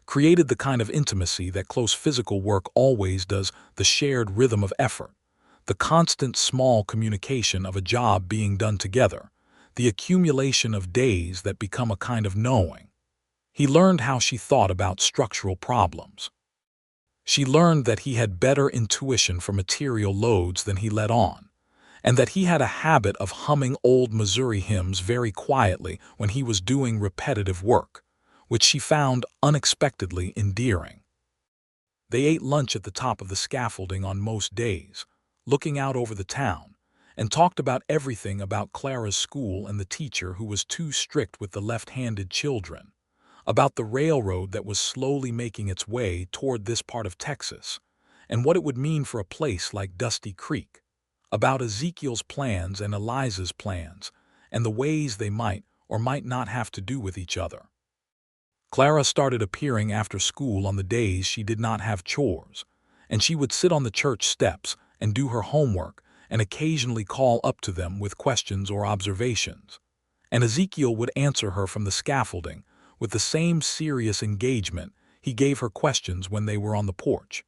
created the kind of intimacy that close physical work always does, the shared rhythm of effort, the constant small communication of a job being done together, the accumulation of days that become a kind of knowing. He learned how she thought about structural problems. She learned that he had better intuition for material loads than he let on, and that he had a habit of humming old Missouri hymns very quietly when he was doing repetitive work, which she found unexpectedly endearing. They ate lunch at the top of the scaffolding on most days, looking out over the town, and talked about everything about Clara's school and the teacher who was too strict with the left-handed children, about the railroad that was slowly making its way toward this part of Texas, and what it would mean for a place like Dusty Creek, about Ezekiel's plans and Eliza's plans, and the ways they might or might not have to do with each other. Clara started appearing after school on the days she did not have chores, and she would sit on the church steps and do her homework and occasionally call up to them with questions or observations, and Ezekiel would answer her from the scaffolding with the same serious engagement he gave her questions when they were on the porch.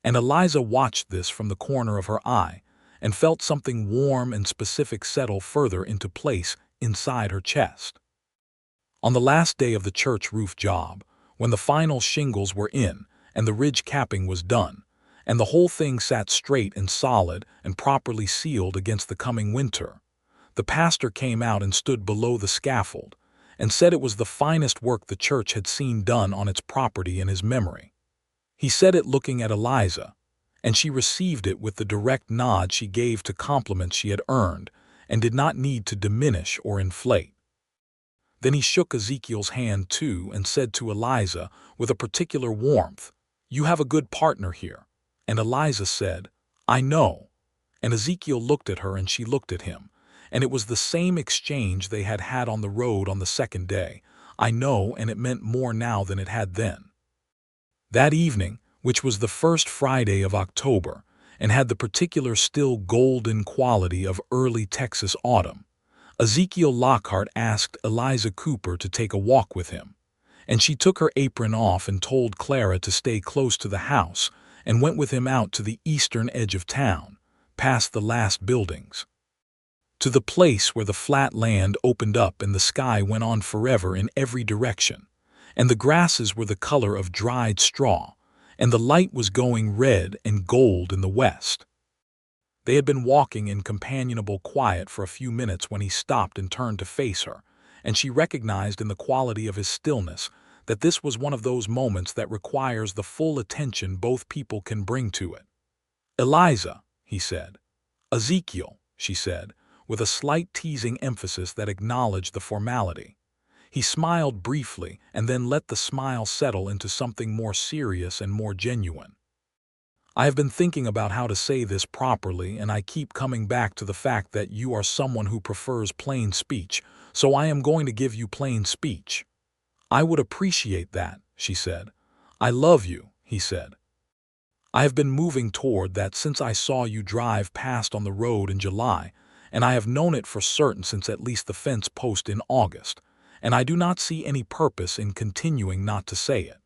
And Eliza watched this from the corner of her eye and felt something warm and specific settle further into place inside her chest. On the last day of the church roof job, when the final shingles were in and the ridge capping was done, and the whole thing sat straight and solid and properly sealed against the coming winter, the pastor came out and stood below the scaffold and said it was the finest work the church had seen done on its property in his memory. He said it looking at Eliza, and she received it with the direct nod she gave to compliments she had earned and did not need to diminish or inflate. Then he shook Ezekiel's hand too and said to Eliza with a particular warmth, "You have a good partner here." And Eliza said, "I know." And Ezekiel looked at her and she looked at him, and it was the same exchange they had had on the road on the second day, I know, and it meant more now than it had then. That evening, which was the first Friday of October, and had the particular still golden quality of early Texas autumn, Ezekiel Lockhart asked Eliza Cooper to take a walk with him, and she took her apron off and told Clara to stay close to the house and went with him out to the eastern edge of town, past the last buildings, to the place where the flat land opened up and the sky went on forever in every direction, and the grasses were the color of dried straw, and the light was going red and gold in the west. They had been walking in companionable quiet for a few minutes when he stopped and turned to face her, and she recognized in the quality of his stillness that this was one of those moments that requires the full attention both people can bring to it. "Eliza," he said. "Ezekiel," she said, with a slight teasing emphasis that acknowledged the formality. He smiled briefly and then let the smile settle into something more serious and more genuine. "I have been thinking about how to say this properly, and I keep coming back to the fact that you are someone who prefers plain speech, so I am going to give you plain speech." "I would appreciate that," she said. "I love you," he said. "I have been moving toward that since I saw you drive past on the road in July, and I have known it for certain since at least the fence post in August, and I do not see any purpose in continuing not to say it."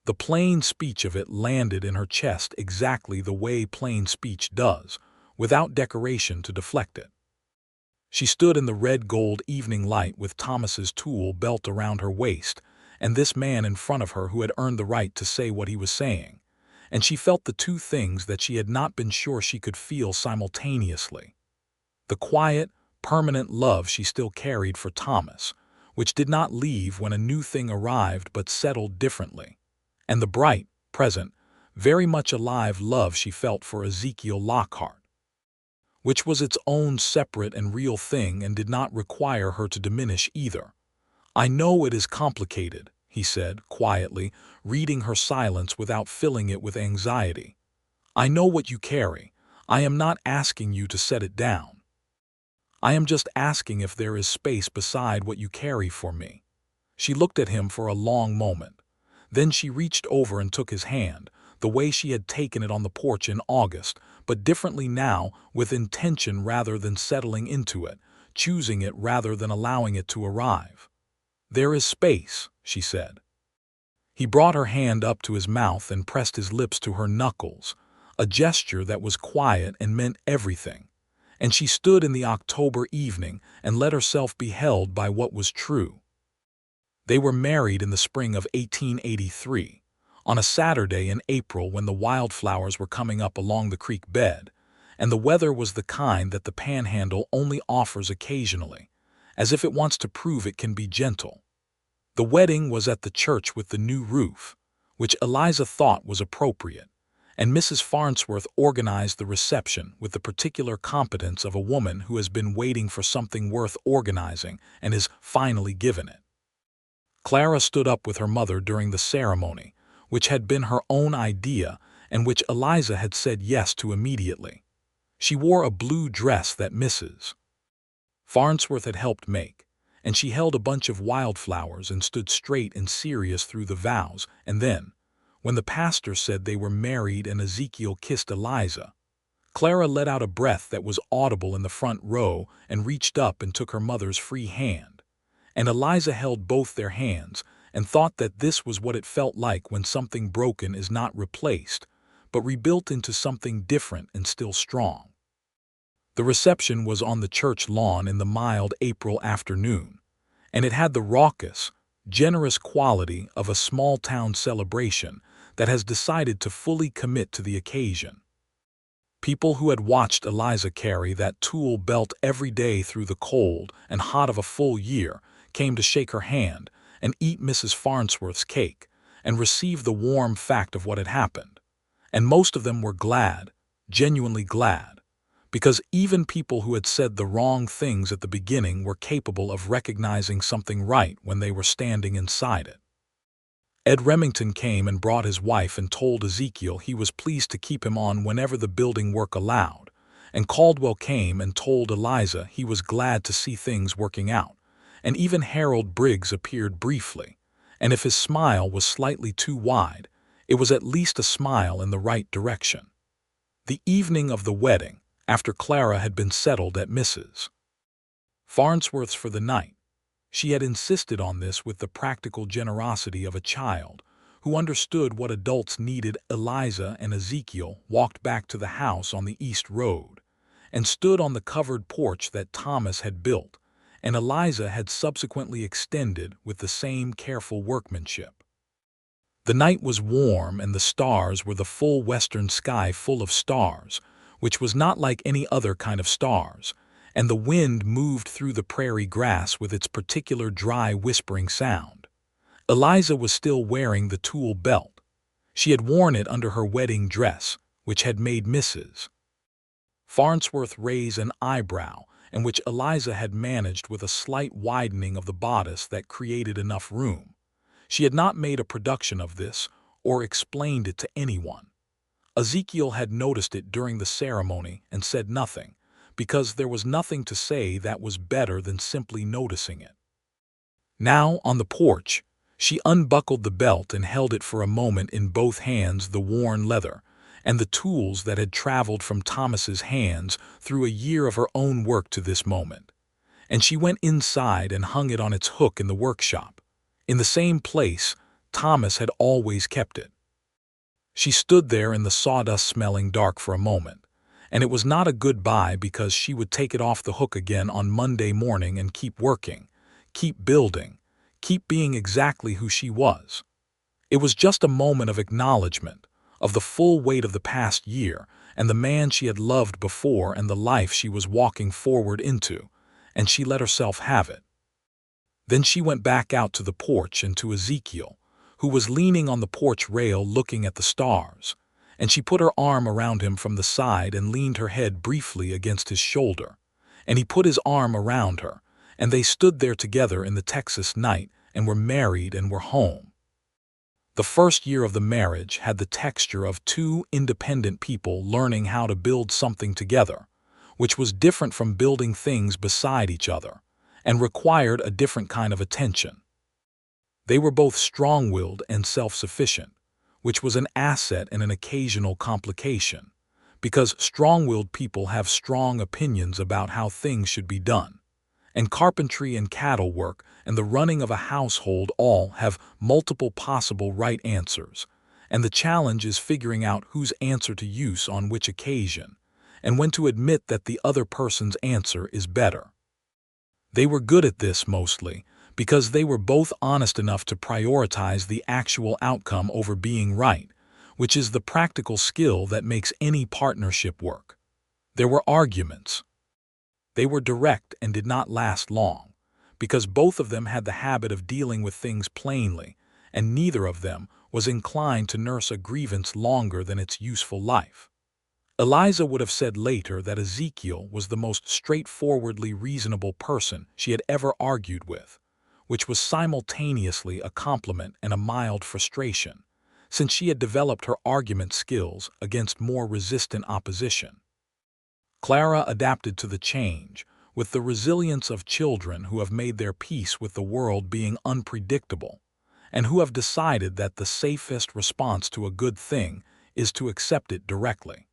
The plain speech of it landed in her chest exactly the way plain speech does, without decoration to deflect it. She stood in the red-gold evening light with Thomas's tool belt around her waist, and this man in front of her who had earned the right to say what he was saying, and she felt the two things that she had not been sure she could feel simultaneously. The quiet, permanent love she still carried for Thomas, which did not leave when a new thing arrived but settled differently, and the bright, present, very much alive love she felt for Ezekiel Lockhart, which was its own separate and real thing and did not require her to diminish either. "I know it is complicated," he said, quietly, reading her silence without filling it with anxiety. "I know what you carry. I am not asking you to set it down. I am just asking if there is space beside what you carry for me." She looked at him for a long moment. Then she reached over and took his hand, the way she had taken it on the porch in August, but differently now, with intention rather than settling into it, choosing it rather than allowing it to arrive. "There is space," she said. He brought her hand up to his mouth and pressed his lips to her knuckles, a gesture that was quiet and meant everything, and she stood in the October evening and let herself be held by what was true. They were married in the spring of 1883, on a Saturday in April when the wildflowers were coming up along the creek bed, and the weather was the kind that the panhandle only offers occasionally, as if it wants to prove it can be gentle. The wedding was at the church with the new roof, which Eliza thought was appropriate, and Mrs. Farnsworth organized the reception with the particular competence of a woman who has been waiting for something worth organizing and is finally given it. Clara stood up with her mother during the ceremony, which had been her own idea and which Eliza had said yes to immediately. She wore a blue dress that Mrs. Farnsworth had helped make, and she held a bunch of wildflowers and stood straight and serious through the vows, and then, when the pastor said they were married and Ezekiel kissed Eliza, Clara let out a breath that was audible in the front row and reached up and took her mother's free hand, and Eliza held both their hands and thought that this was what it felt like when something broken is not replaced, but rebuilt into something different and still strong. The reception was on the church lawn in the mild April afternoon, and it had the raucous, generous quality of a small-town celebration that has decided to fully commit to the occasion. People who had watched Eliza carry that tool belt every day through the cold and hot of a full year came to shake her hand and eat Mrs. Farnsworth's cake and receive the warm fact of what had happened. And most of them were glad, genuinely glad, because even people who had said the wrong things at the beginning were capable of recognizing something right when they were standing inside it. Ed Remington came and brought his wife and told Ezekiel he was pleased to keep him on whenever the building work allowed, and Caldwell came and told Eliza he was glad to see things working out, and even Harold Briggs appeared briefly, and if his smile was slightly too wide, it was at least a smile in the right direction. The evening of the wedding, after Clara had been settled at Mrs. Farnsworth's for the night, she had insisted on this with the practical generosity of a child who understood what adults needed. Eliza and Ezekiel walked back to the house on the East Road and stood on the covered porch that Thomas had built, and Eliza had subsequently extended with the same careful workmanship. The night was warm and the stars were the full western sky full of stars, which was not like any other kind of stars, and the wind moved through the prairie grass with its particular dry whispering sound. Eliza was still wearing the tulle belt. She had worn it under her wedding dress, which had made Mrs. Farnsworth raise an eyebrow, and which Eliza had managed with a slight widening of the bodice that created enough room. She had not made a production of this or explained it to anyone. Ezekiel had noticed it during the ceremony and said nothing, because there was nothing to say that was better than simply noticing it. Now, on the porch, she unbuckled the belt and held it for a moment in both hands, the worn leather, and the tools that had traveled from Thomas's hands through a year of her own work to this moment. And she went inside and hung it on its hook in the workshop, in the same place Thomas had always kept it. She stood there in the sawdust-smelling dark for a moment, and it was not a goodbye because she would take it off the hook again on Monday morning and keep working, keep building, keep being exactly who she was. It was just a moment of acknowledgement of the full weight of the past year and the man she had loved before and the life she was walking forward into, and she let herself have it. Then she went back out to the porch and to Ezekiel, who was leaning on the porch rail looking at the stars, and she put her arm around him from the side and leaned her head briefly against his shoulder, and he put his arm around her, and they stood there together in the Texas night and were married and were home. The first year of the marriage had the texture of two independent people learning how to build something together, which was different from building things beside each other, and required a different kind of attention. They were both strong-willed and self-sufficient, which was an asset and an occasional complication, because strong-willed people have strong opinions about how things should be done, and carpentry and cattle work and the running of a household all have multiple possible right answers, and the challenge is figuring out whose answer to use on which occasion, and when to admit that the other person's answer is better. They were good at this mostly because they were both honest enough to prioritize the actual outcome over being right, which is the practical skill that makes any partnership work. There were arguments. They were direct and did not last long, because both of them had the habit of dealing with things plainly, and neither of them was inclined to nurse a grievance longer than its useful life. Eliza would have said later that Ezekiel was the most straightforwardly reasonable person she had ever argued with, which was simultaneously a compliment and a mild frustration, since she had developed her argument skills against more resistant opposition. Clara adapted to the change with the resilience of children who have made their peace with the world being unpredictable, and who have decided that the safest response to a good thing is to accept it directly.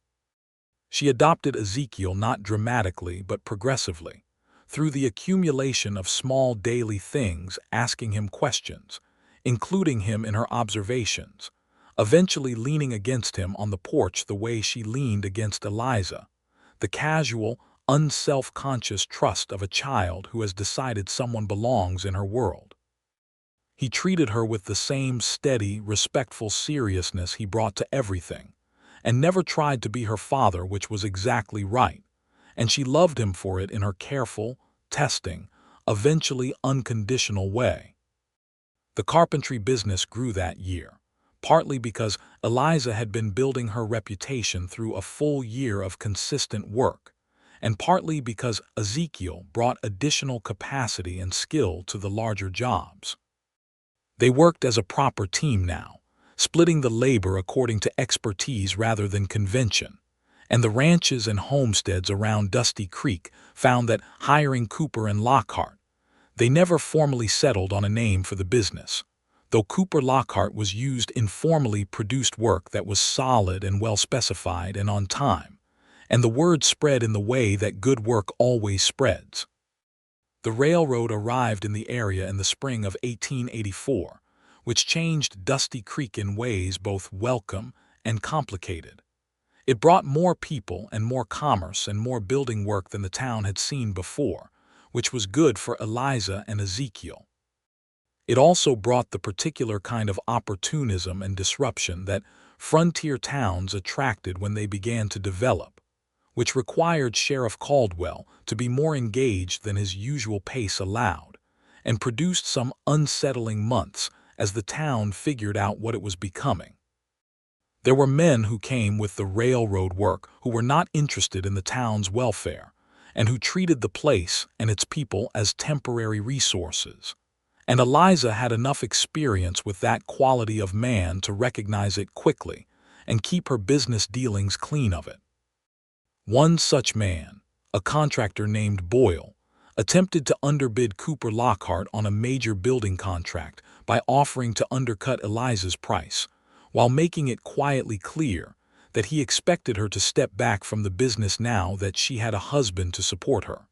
She adopted Ezekiel not dramatically but progressively, through the accumulation of small daily things, asking him questions, including him in her observations, eventually leaning against him on the porch the way she leaned against Eliza, the casual, unself-conscious trust of a child who has decided someone belongs in her world. He treated her with the same steady, respectful seriousness he brought to everything, and never tried to be her father, which was exactly right, and she loved him for it in her careful, testing, eventually unconditional way. The carpentry business grew that year, partly because Eliza had been building her reputation through a full year of consistent work, and partly because Ezekiel brought additional capacity and skill to the larger jobs. They worked as a proper team now, splitting the labor according to expertise rather than convention, and the ranches and homesteads around Dusty Creek found that hiring Cooper and Lockhart, They never formally settled on a name for the business, though Cooper Lockhart was used informally produced work that was solid and well specified and on time, and the word spread in the way that good work always spreads. The railroad arrived in the area in the spring of 1884, which changed Dusty Creek in ways both welcome and complicated. It brought more people and more commerce and more building work than the town had seen before, which was good for Eliza and Ezekiel. It also brought the particular kind of opportunism and disruption that frontier towns attracted when they began to develop, which required Sheriff Caldwell to be more engaged than his usual pace allowed, and produced some unsettling months as the town figured out what it was becoming. There were men who came with the railroad work who were not interested in the town's welfare, and who treated the place and its people as temporary resources. And Eliza had enough experience with that quality of man to recognize it quickly and keep her business dealings clean of it. One such man, a contractor named Boyle, attempted to underbid Cooper Lockhart on a major building contract by offering to undercut Eliza's price, while making it quietly clear that he expected her to step back from the business now that she had a husband to support her.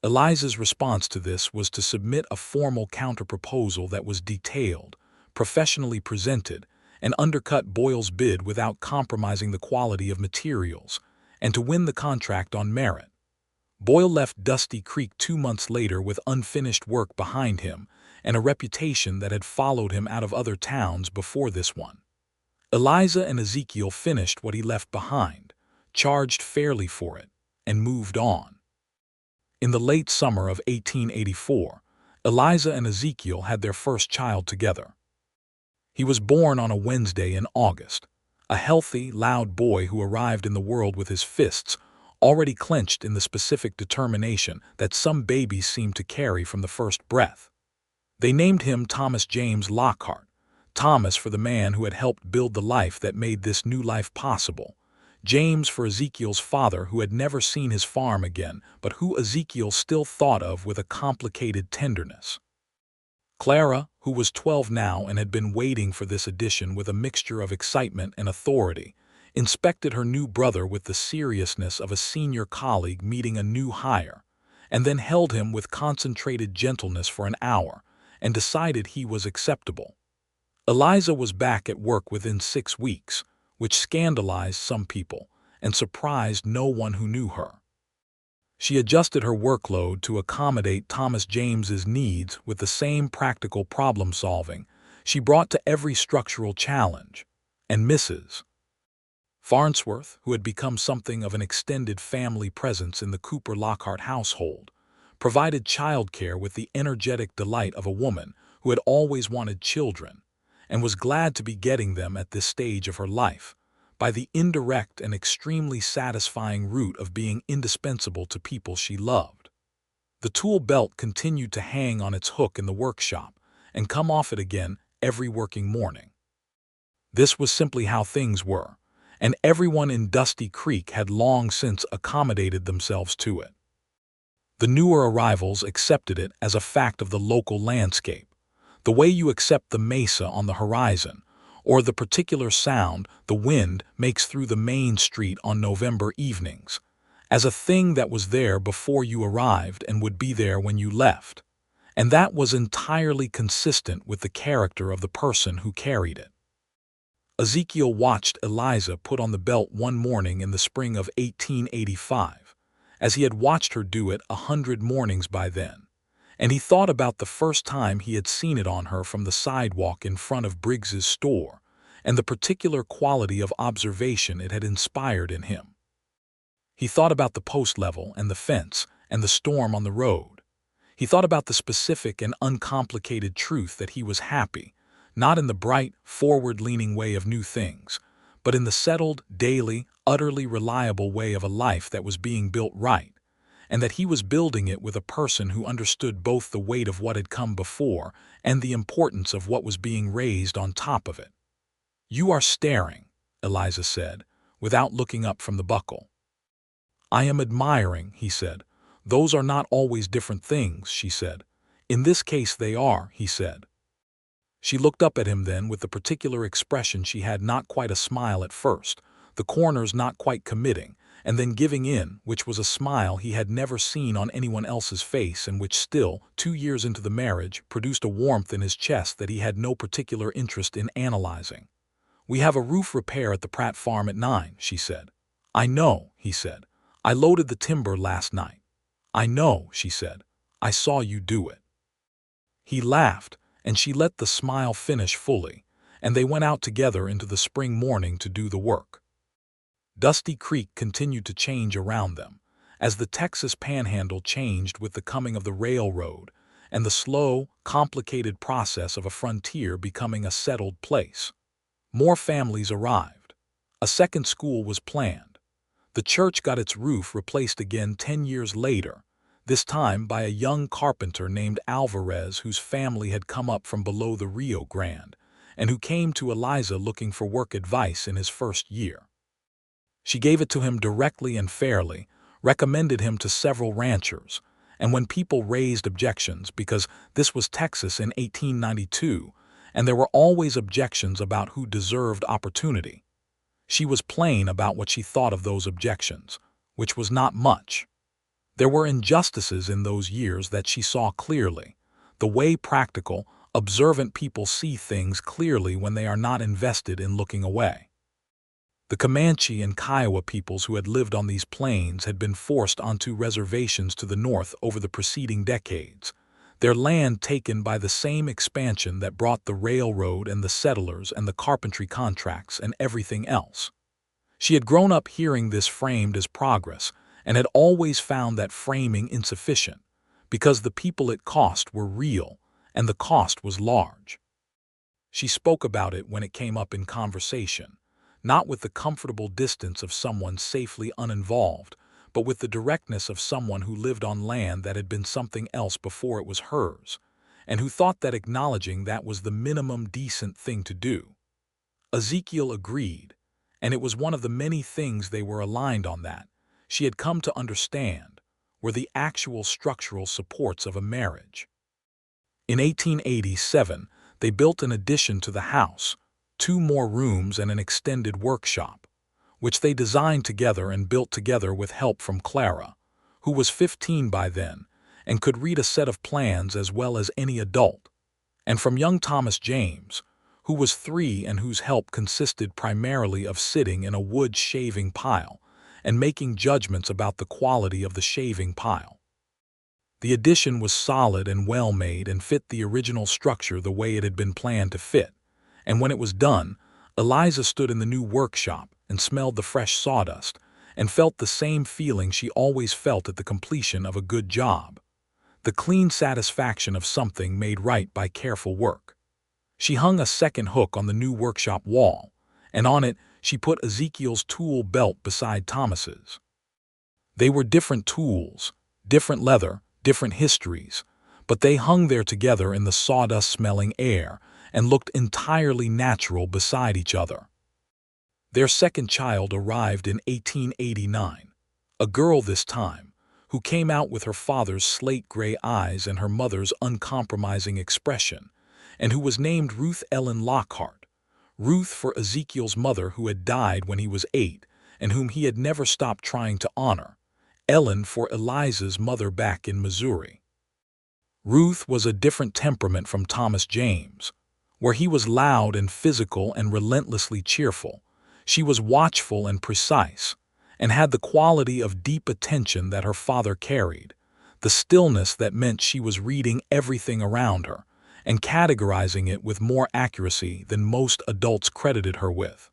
Eliza's response to this was to submit a formal counterproposal that was detailed, professionally presented, and undercut Boyle's bid without compromising the quality of materials, and to win the contract on merit. Boyle left Dusty Creek 2 months later with unfinished work behind him and a reputation that had followed him out of other towns before this one. Eliza and Ezekiel finished what he left behind, charged fairly for it, and moved on. In the late summer of 1884, Eliza and Ezekiel had their first child together. He was born on a Wednesday in August, a healthy, loud boy who arrived in the world with his fists already clenched in the specific determination that some babies seem to carry from the first breath. They named him Thomas James Lockhart, Thomas for the man who had helped build the life that made this new life possible, James for Ezekiel's father who had never seen his farm again, but who Ezekiel still thought of with a complicated tenderness. Clara, who was 12 now and had been waiting for this addition with a mixture of excitement and authority, inspected her new brother with the seriousness of a senior colleague meeting a new hire, and then held him with concentrated gentleness for an hour and decided he was acceptable. Eliza was back at work within 6 weeks, which scandalized some people and surprised no one who knew her. She adjusted her workload to accommodate Thomas James's needs with the same practical problem-solving she brought to every structural challenge, and Mrs. Farnsworth, who had become something of an extended family presence in the Cooper Lockhart household, provided childcare with the energetic delight of a woman who had always wanted children and was glad to be getting them at this stage of her life, by the indirect and extremely satisfying route of being indispensable to people she loved. The tool belt continued to hang on its hook in the workshop and come off it again every working morning. This was simply how things were, and everyone in Dusty Creek had long since accommodated themselves to it. The newer arrivals accepted it as a fact of the local landscape, the way you accept the mesa on the horizon, or the particular sound the wind makes through the main street on November evenings, as a thing that was there before you arrived and would be there when you left, and that was entirely consistent with the character of the person who carried it. Ezekiel watched Eliza put on the belt one morning in the spring of 1885, as he had watched her do it 100 mornings by then, and he thought about the first time he had seen it on her from the sidewalk in front of Briggs's store, and the particular quality of observation it had inspired in him. He thought about the post level and the fence and the storm on the road. He thought about the specific and uncomplicated truth that he was happy, not in the bright, forward-leaning way of new things, but in the settled, daily, utterly reliable way of a life that was being built right, and that he was building it with a person who understood both the weight of what had come before and the importance of what was being raised on top of it. "You are staring," Eliza said, without looking up from the buckle. "I am admiring," he said. "Those are not always different things," she said. "In this case they are," he said. She looked up at him then with the particular expression she had, not quite a smile at first, the corners not quite committing, and then giving in, which was a smile he had never seen on anyone else's face, and which still, 2 years into the marriage, produced a warmth in his chest that he had no particular interest in analyzing. "We have a roof repair at the Pratt farm at 9, she said. "I know," he said. "I loaded the timber last night." "I know," she said. "I saw you do it." He laughed, and she let the smile finish fully, and they went out together into the spring morning to do the work. Dusty Creek continued to change around them, as the Texas Panhandle changed with the coming of the railroad and the slow, complicated process of a frontier becoming a settled place. More families arrived. A second school was planned. The church got its roof replaced again 10 years later, this time by a young carpenter named Alvarez, whose family had come up from below the Rio Grande, and who came to Eliza looking for work advice in his first year. She gave it to him directly and fairly, recommended him to several ranchers, and when people raised objections, because this was Texas in 1892, and there were always objections about who deserved opportunity, she was plain about what she thought of those objections, which was not much. There were injustices in those years that she saw clearly, the way practical, observant people see things clearly when they are not invested in looking away. The Comanche and Kiowa peoples who had lived on these plains had been forced onto reservations to the north over the preceding decades, their land taken by the same expansion that brought the railroad and the settlers and the carpentry contracts and everything else. She had grown up hearing this framed as progress, and had always found that framing insufficient, because the people it cost were real, and the cost was large. She spoke about it when it came up in conversation, not with the comfortable distance of someone safely uninvolved, but with the directness of someone who lived on land that had been something else before it was hers, and who thought that acknowledging that was the minimum decent thing to do. Ezekiel agreed, and it was one of the many things they were aligned on that she had come to understand were the actual structural supports of a marriage. In 1887, they built an addition to the house, 2 more rooms and an extended workshop, which they designed together and built together with help from Clara, who was 15 by then and could read a set of plans as well as any adult, and from young Thomas James, who was 3 and whose help consisted primarily of sitting in a wood shaving pile and making judgments about the quality of the shaving pile. The addition was solid and well-made and fit the original structure the way it had been planned to fit, and when it was done, Eliza stood in the new workshop and smelled the fresh sawdust and felt the same feeling she always felt at the completion of a good job, the clean satisfaction of something made right by careful work. She hung a second hook on the new workshop wall, and on it she put Ezekiel's tool belt beside Thomas's. They were different tools, different leather, different histories, but they hung there together in the sawdust-smelling air and looked entirely natural beside each other. Their second child arrived in 1889, a girl this time, who came out with her father's slate-gray eyes and her mother's uncompromising expression, and who was named Ruth Ellen Lockhart. Ruth for Ezekiel's mother, who had died when he was 8 and whom he had never stopped trying to honor, Ellen for Eliza's mother back in Missouri. Ruth was a different temperament from Thomas James, where he was loud and physical and relentlessly cheerful. She was watchful and precise, and had the quality of deep attention that her father carried, the stillness that meant she was reading everything around her and categorizing it with more accuracy than most adults credited her with.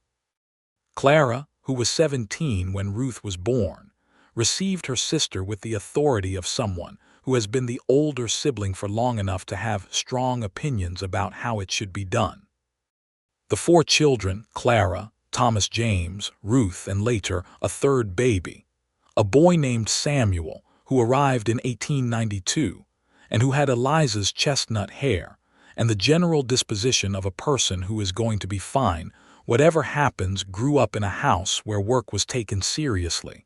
Clara, who was 17 when Ruth was born, received her sister with the authority of someone who has been the older sibling for long enough to have strong opinions about how it should be done. The 4 children, Clara, Thomas James, Ruth, and later a third baby, a boy named Samuel, who arrived in 1892, and who had Eliza's chestnut hair and the general disposition of a person who is going to be fine, whatever happens, grew up in a house where work was taken seriously,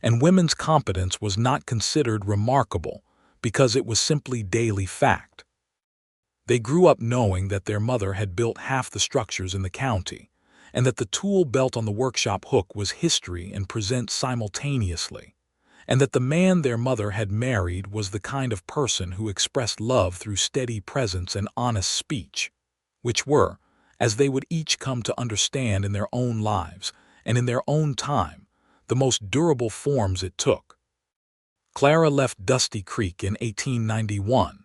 and women's competence was not considered remarkable because it was simply daily fact. They grew up knowing that their mother had built half the structures in the county, and that the tool belt on the workshop hook was history and present simultaneously, and that the man their mother had married was the kind of person who expressed love through steady presence and honest speech, which were, as they would each come to understand in their own lives and in their own time, the most durable forms it took. Clara left Dusty Creek in 1891,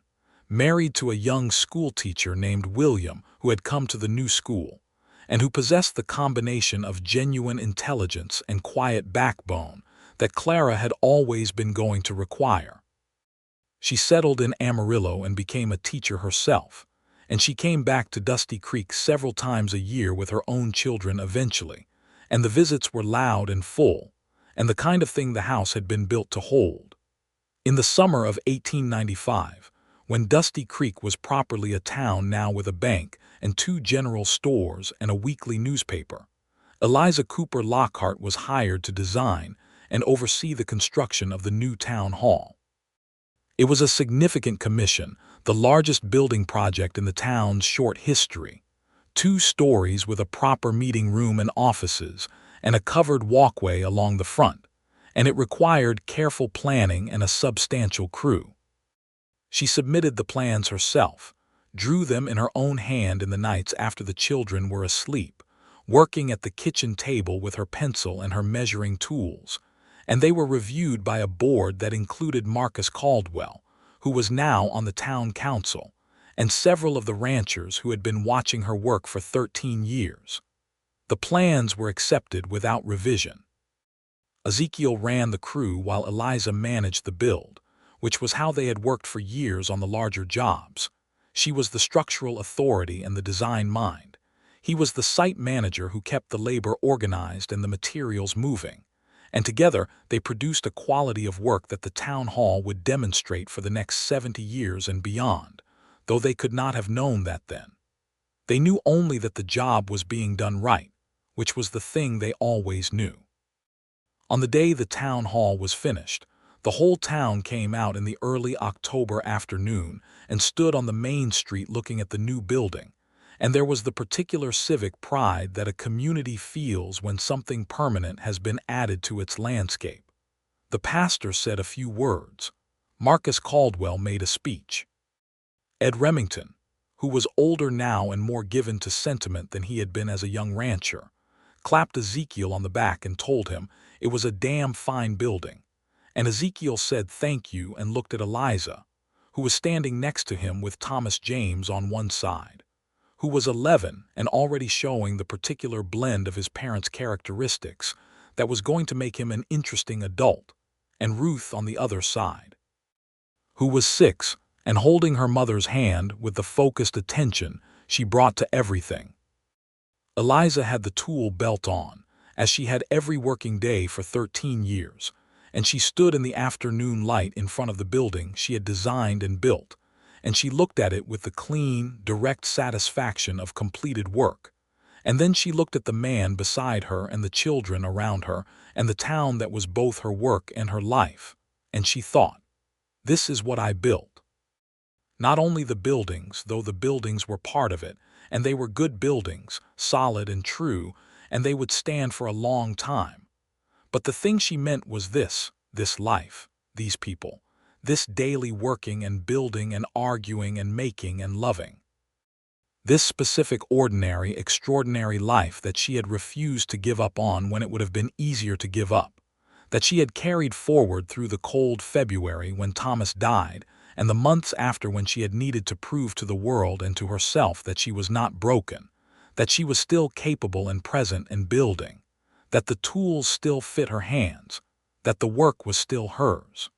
married to a young schoolteacher named William who had come to the new school, and who possessed the combination of genuine intelligence and quiet backbone that Clara had always been going to require. She settled in Amarillo and became a teacher herself, and she came back to Dusty Creek several times a year with her own children eventually, and the visits were loud and full, and the kind of thing the house had been built to hold. In the summer of 1895, when Dusty Creek was properly a town now with a bank and 2 general stores and a weekly newspaper, Eliza Cooper Lockhart was hired to design and oversee the construction of the new town hall. It was a significant commission, the largest building project in the town's short history, 2 stories with a proper meeting room and offices, and a covered walkway along the front, and it required careful planning and a substantial crew. She submitted the plans herself, drew them in her own hand in the nights after the children were asleep, working at the kitchen table with her pencil and her measuring tools, and they were reviewed by a board that included Marcus Caldwell, who was now on the town council, and several of the ranchers who had been watching her work for 13 years. The plans were accepted without revision. Ezekiel ran the crew while Eliza managed the build, which was how they had worked for years on the larger jobs. She was the structural authority and the design mind. He was the site manager who kept the labor organized and the materials moving, and together they produced a quality of work that the town hall would demonstrate for the next 70 years and beyond, though they could not have known that then. They knew only that the job was being done right, which was the thing they always knew. On the day the town hall was finished, the whole town came out in the early October afternoon and stood on the main street looking at the new building, and there was the particular civic pride that a community feels when something permanent has been added to its landscape. The pastor said a few words. Marcus Caldwell made a speech. Ed Remington, who was older now and more given to sentiment than he had been as a young rancher, clapped Ezekiel on the back and told him it was a damn fine building, and Ezekiel said thank you and looked at Eliza, who was standing next to him with Thomas James on one side, who was 11 and already showing the particular blend of his parents' characteristics that was going to make him an interesting adult, and Ruth on the other side, who was 6 and holding her mother's hand with the focused attention she brought to everything. Eliza had the tool belt on, as she had every working day for 13 years, and she stood in the afternoon light in front of the building she had designed and built, and she looked at it with the clean, direct satisfaction of completed work. And then she looked at the man beside her and the children around her and the town that was both her work and her life, and she thought, this is what I built. Not only the buildings, though the buildings were part of it, and they were good buildings, solid and true, and they would stand for a long time. But the thing she meant was this life, these people, this daily working and building and arguing and making and loving. This specific ordinary, extraordinary life that she had refused to give up on when it would have been easier to give up, that she had carried forward through the cold February when Thomas died, and the months after when she had needed to prove to the world and to herself that she was not broken, that she was still capable and present and building, that the tools still fit her hands, that the work was still hers.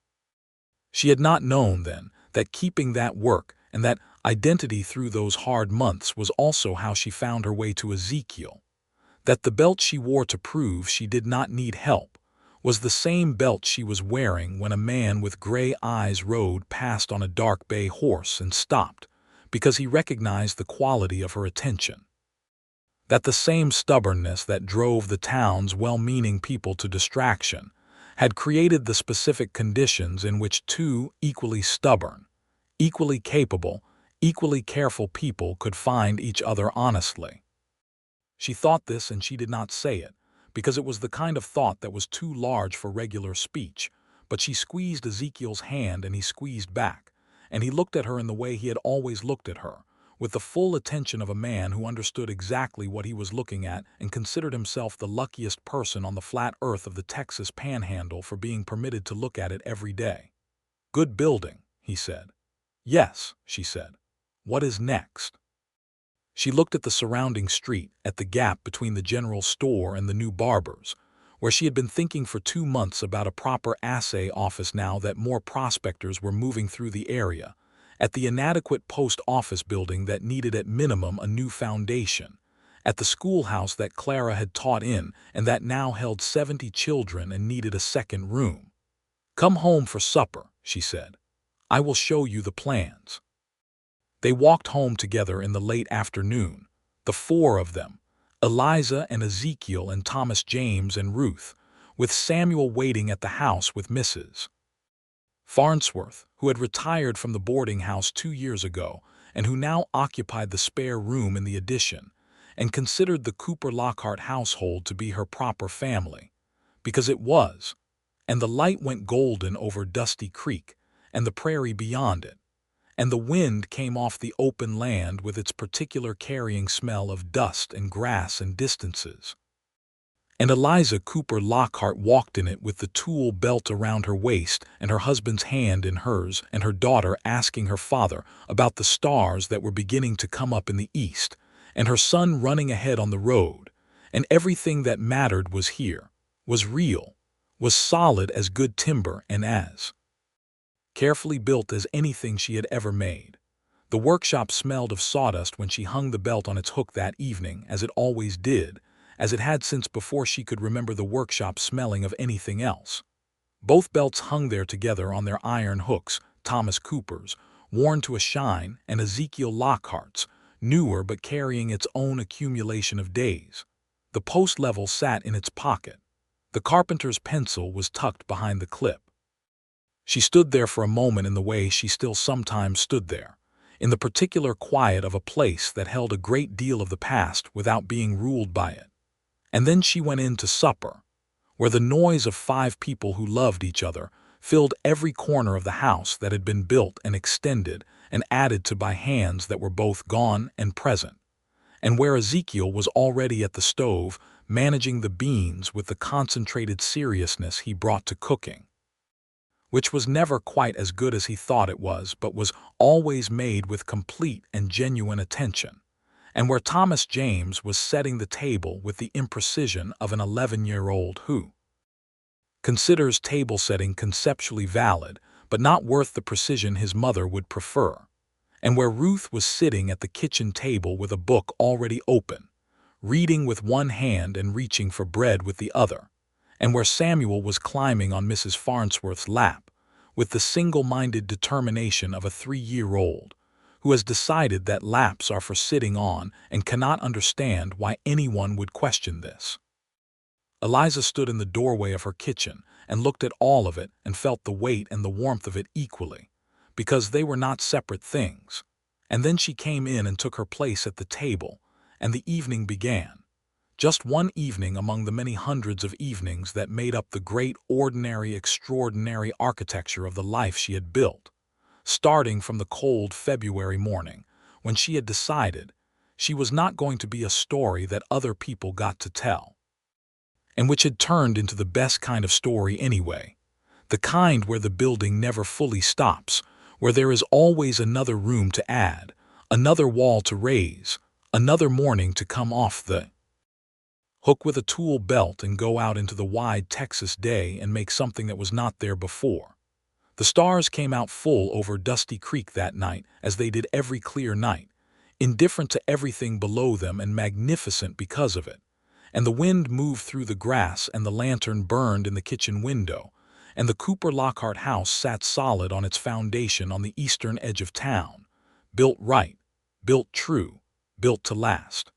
She had not known then that keeping that work and that identity through those hard months was also how she found her way to Ezekiel, that the belt she wore to prove she did not need help was the same belt she was wearing when a man with gray eyes rode past on a dark bay horse and stopped because he recognized the quality of her attention. That the same stubbornness that drove the town's well-meaning people to distraction had created the specific conditions in which two equally stubborn, equally capable, equally careful people could find each other honestly. She thought this and she did not say it, because it was the kind of thought that was too large for regular speech, but she squeezed Ezekiel's hand and he squeezed back, and he looked at her in the way he had always looked at her, with the full attention of a man who understood exactly what he was looking at and considered himself the luckiest person on the flat earth of the Texas Panhandle for being permitted to look at it every day. "Good building," he said. "Yes," she said. "What is next?" She looked at the surrounding street, at the gap between the general store and the new barber's, where she had been thinking for 2 months about a proper assay office now that more prospectors were moving through the area, at the inadequate post office building that needed at minimum a new foundation, at the schoolhouse that Clara had taught in and that now held 70 children and needed a second room. "Come home for supper," she said. "I will show you the plans." They walked home together in the late afternoon, the 4 of them, Eliza and Ezekiel and Thomas James and Ruth, with Samuel waiting at the house with Mrs. Farnsworth, who had retired from the boarding house 2 years ago and who now occupied the spare room in the addition, and considered the Cooper Lockhart household to be her proper family, because it was, and the light went golden over Dusty Creek and the prairie beyond it, and the wind came off the open land with its particular carrying smell of dust and grass and distances. And Eliza Cooper Lockhart walked in it with the tool belt around her waist and her husband's hand in hers, and her daughter asking her father about the stars that were beginning to come up in the east, and her son running ahead on the road, and everything that mattered was here, was real, was solid as good timber and as carefully built as anything she had ever made. The workshop smelled of sawdust when she hung the belt on its hook that evening, as it always did, as it had since before she could remember the workshop smelling of anything else. Both belts hung there together on their iron hooks, Thomas Cooper's, worn to a shine, and Ezekiel Lockhart's, newer but carrying its own accumulation of days. The post level sat in its pocket. The carpenter's pencil was tucked behind the clip. She stood there for a moment in the way she still sometimes stood there, in the particular quiet of a place that held a great deal of the past without being ruled by it. And then she went in to supper, where the noise of 5 people who loved each other filled every corner of the house that had been built and extended and added to by hands that were both gone and present, and where Ezekiel was already at the stove managing the beans with the concentrated seriousness he brought to cooking, which was never quite as good as he thought it was, but was always made with complete and genuine attention, and where Thomas James was setting the table with the imprecision of an 11-year-old who considers table setting conceptually valid, but not worth the precision his mother would prefer, and where Ruth was sitting at the kitchen table with a book already open, reading with one hand and reaching for bread with the other, and where Samuel was climbing on Mrs. Farnsworth's lap, with the single-minded determination of a 3-year-old, who has decided that laps are for sitting on and cannot understand why anyone would question this. Eliza stood in the doorway of her kitchen and looked at all of it and felt the weight and the warmth of it equally, because they were not separate things. And then she came in and took her place at the table, and the evening began. Just one evening among the many hundreds of evenings that made up the great, ordinary, extraordinary architecture of the life she had built, starting from the cold February morning, when she had decided she was not going to be a story that other people got to tell, and which had turned into the best kind of story anyway, the kind where the building never fully stops, where there is always another room to add, another wall to raise, another morning to come off the hook with a tool belt and go out into the wide Texas day and make something that was not there before. The stars came out full over Dusty Creek that night, as they did every clear night, indifferent to everything below them and magnificent because of it, and the wind moved through the grass and the lantern burned in the kitchen window, and the Cooper Lockhart house sat solid on its foundation on the eastern edge of town, built right, built true, built to last.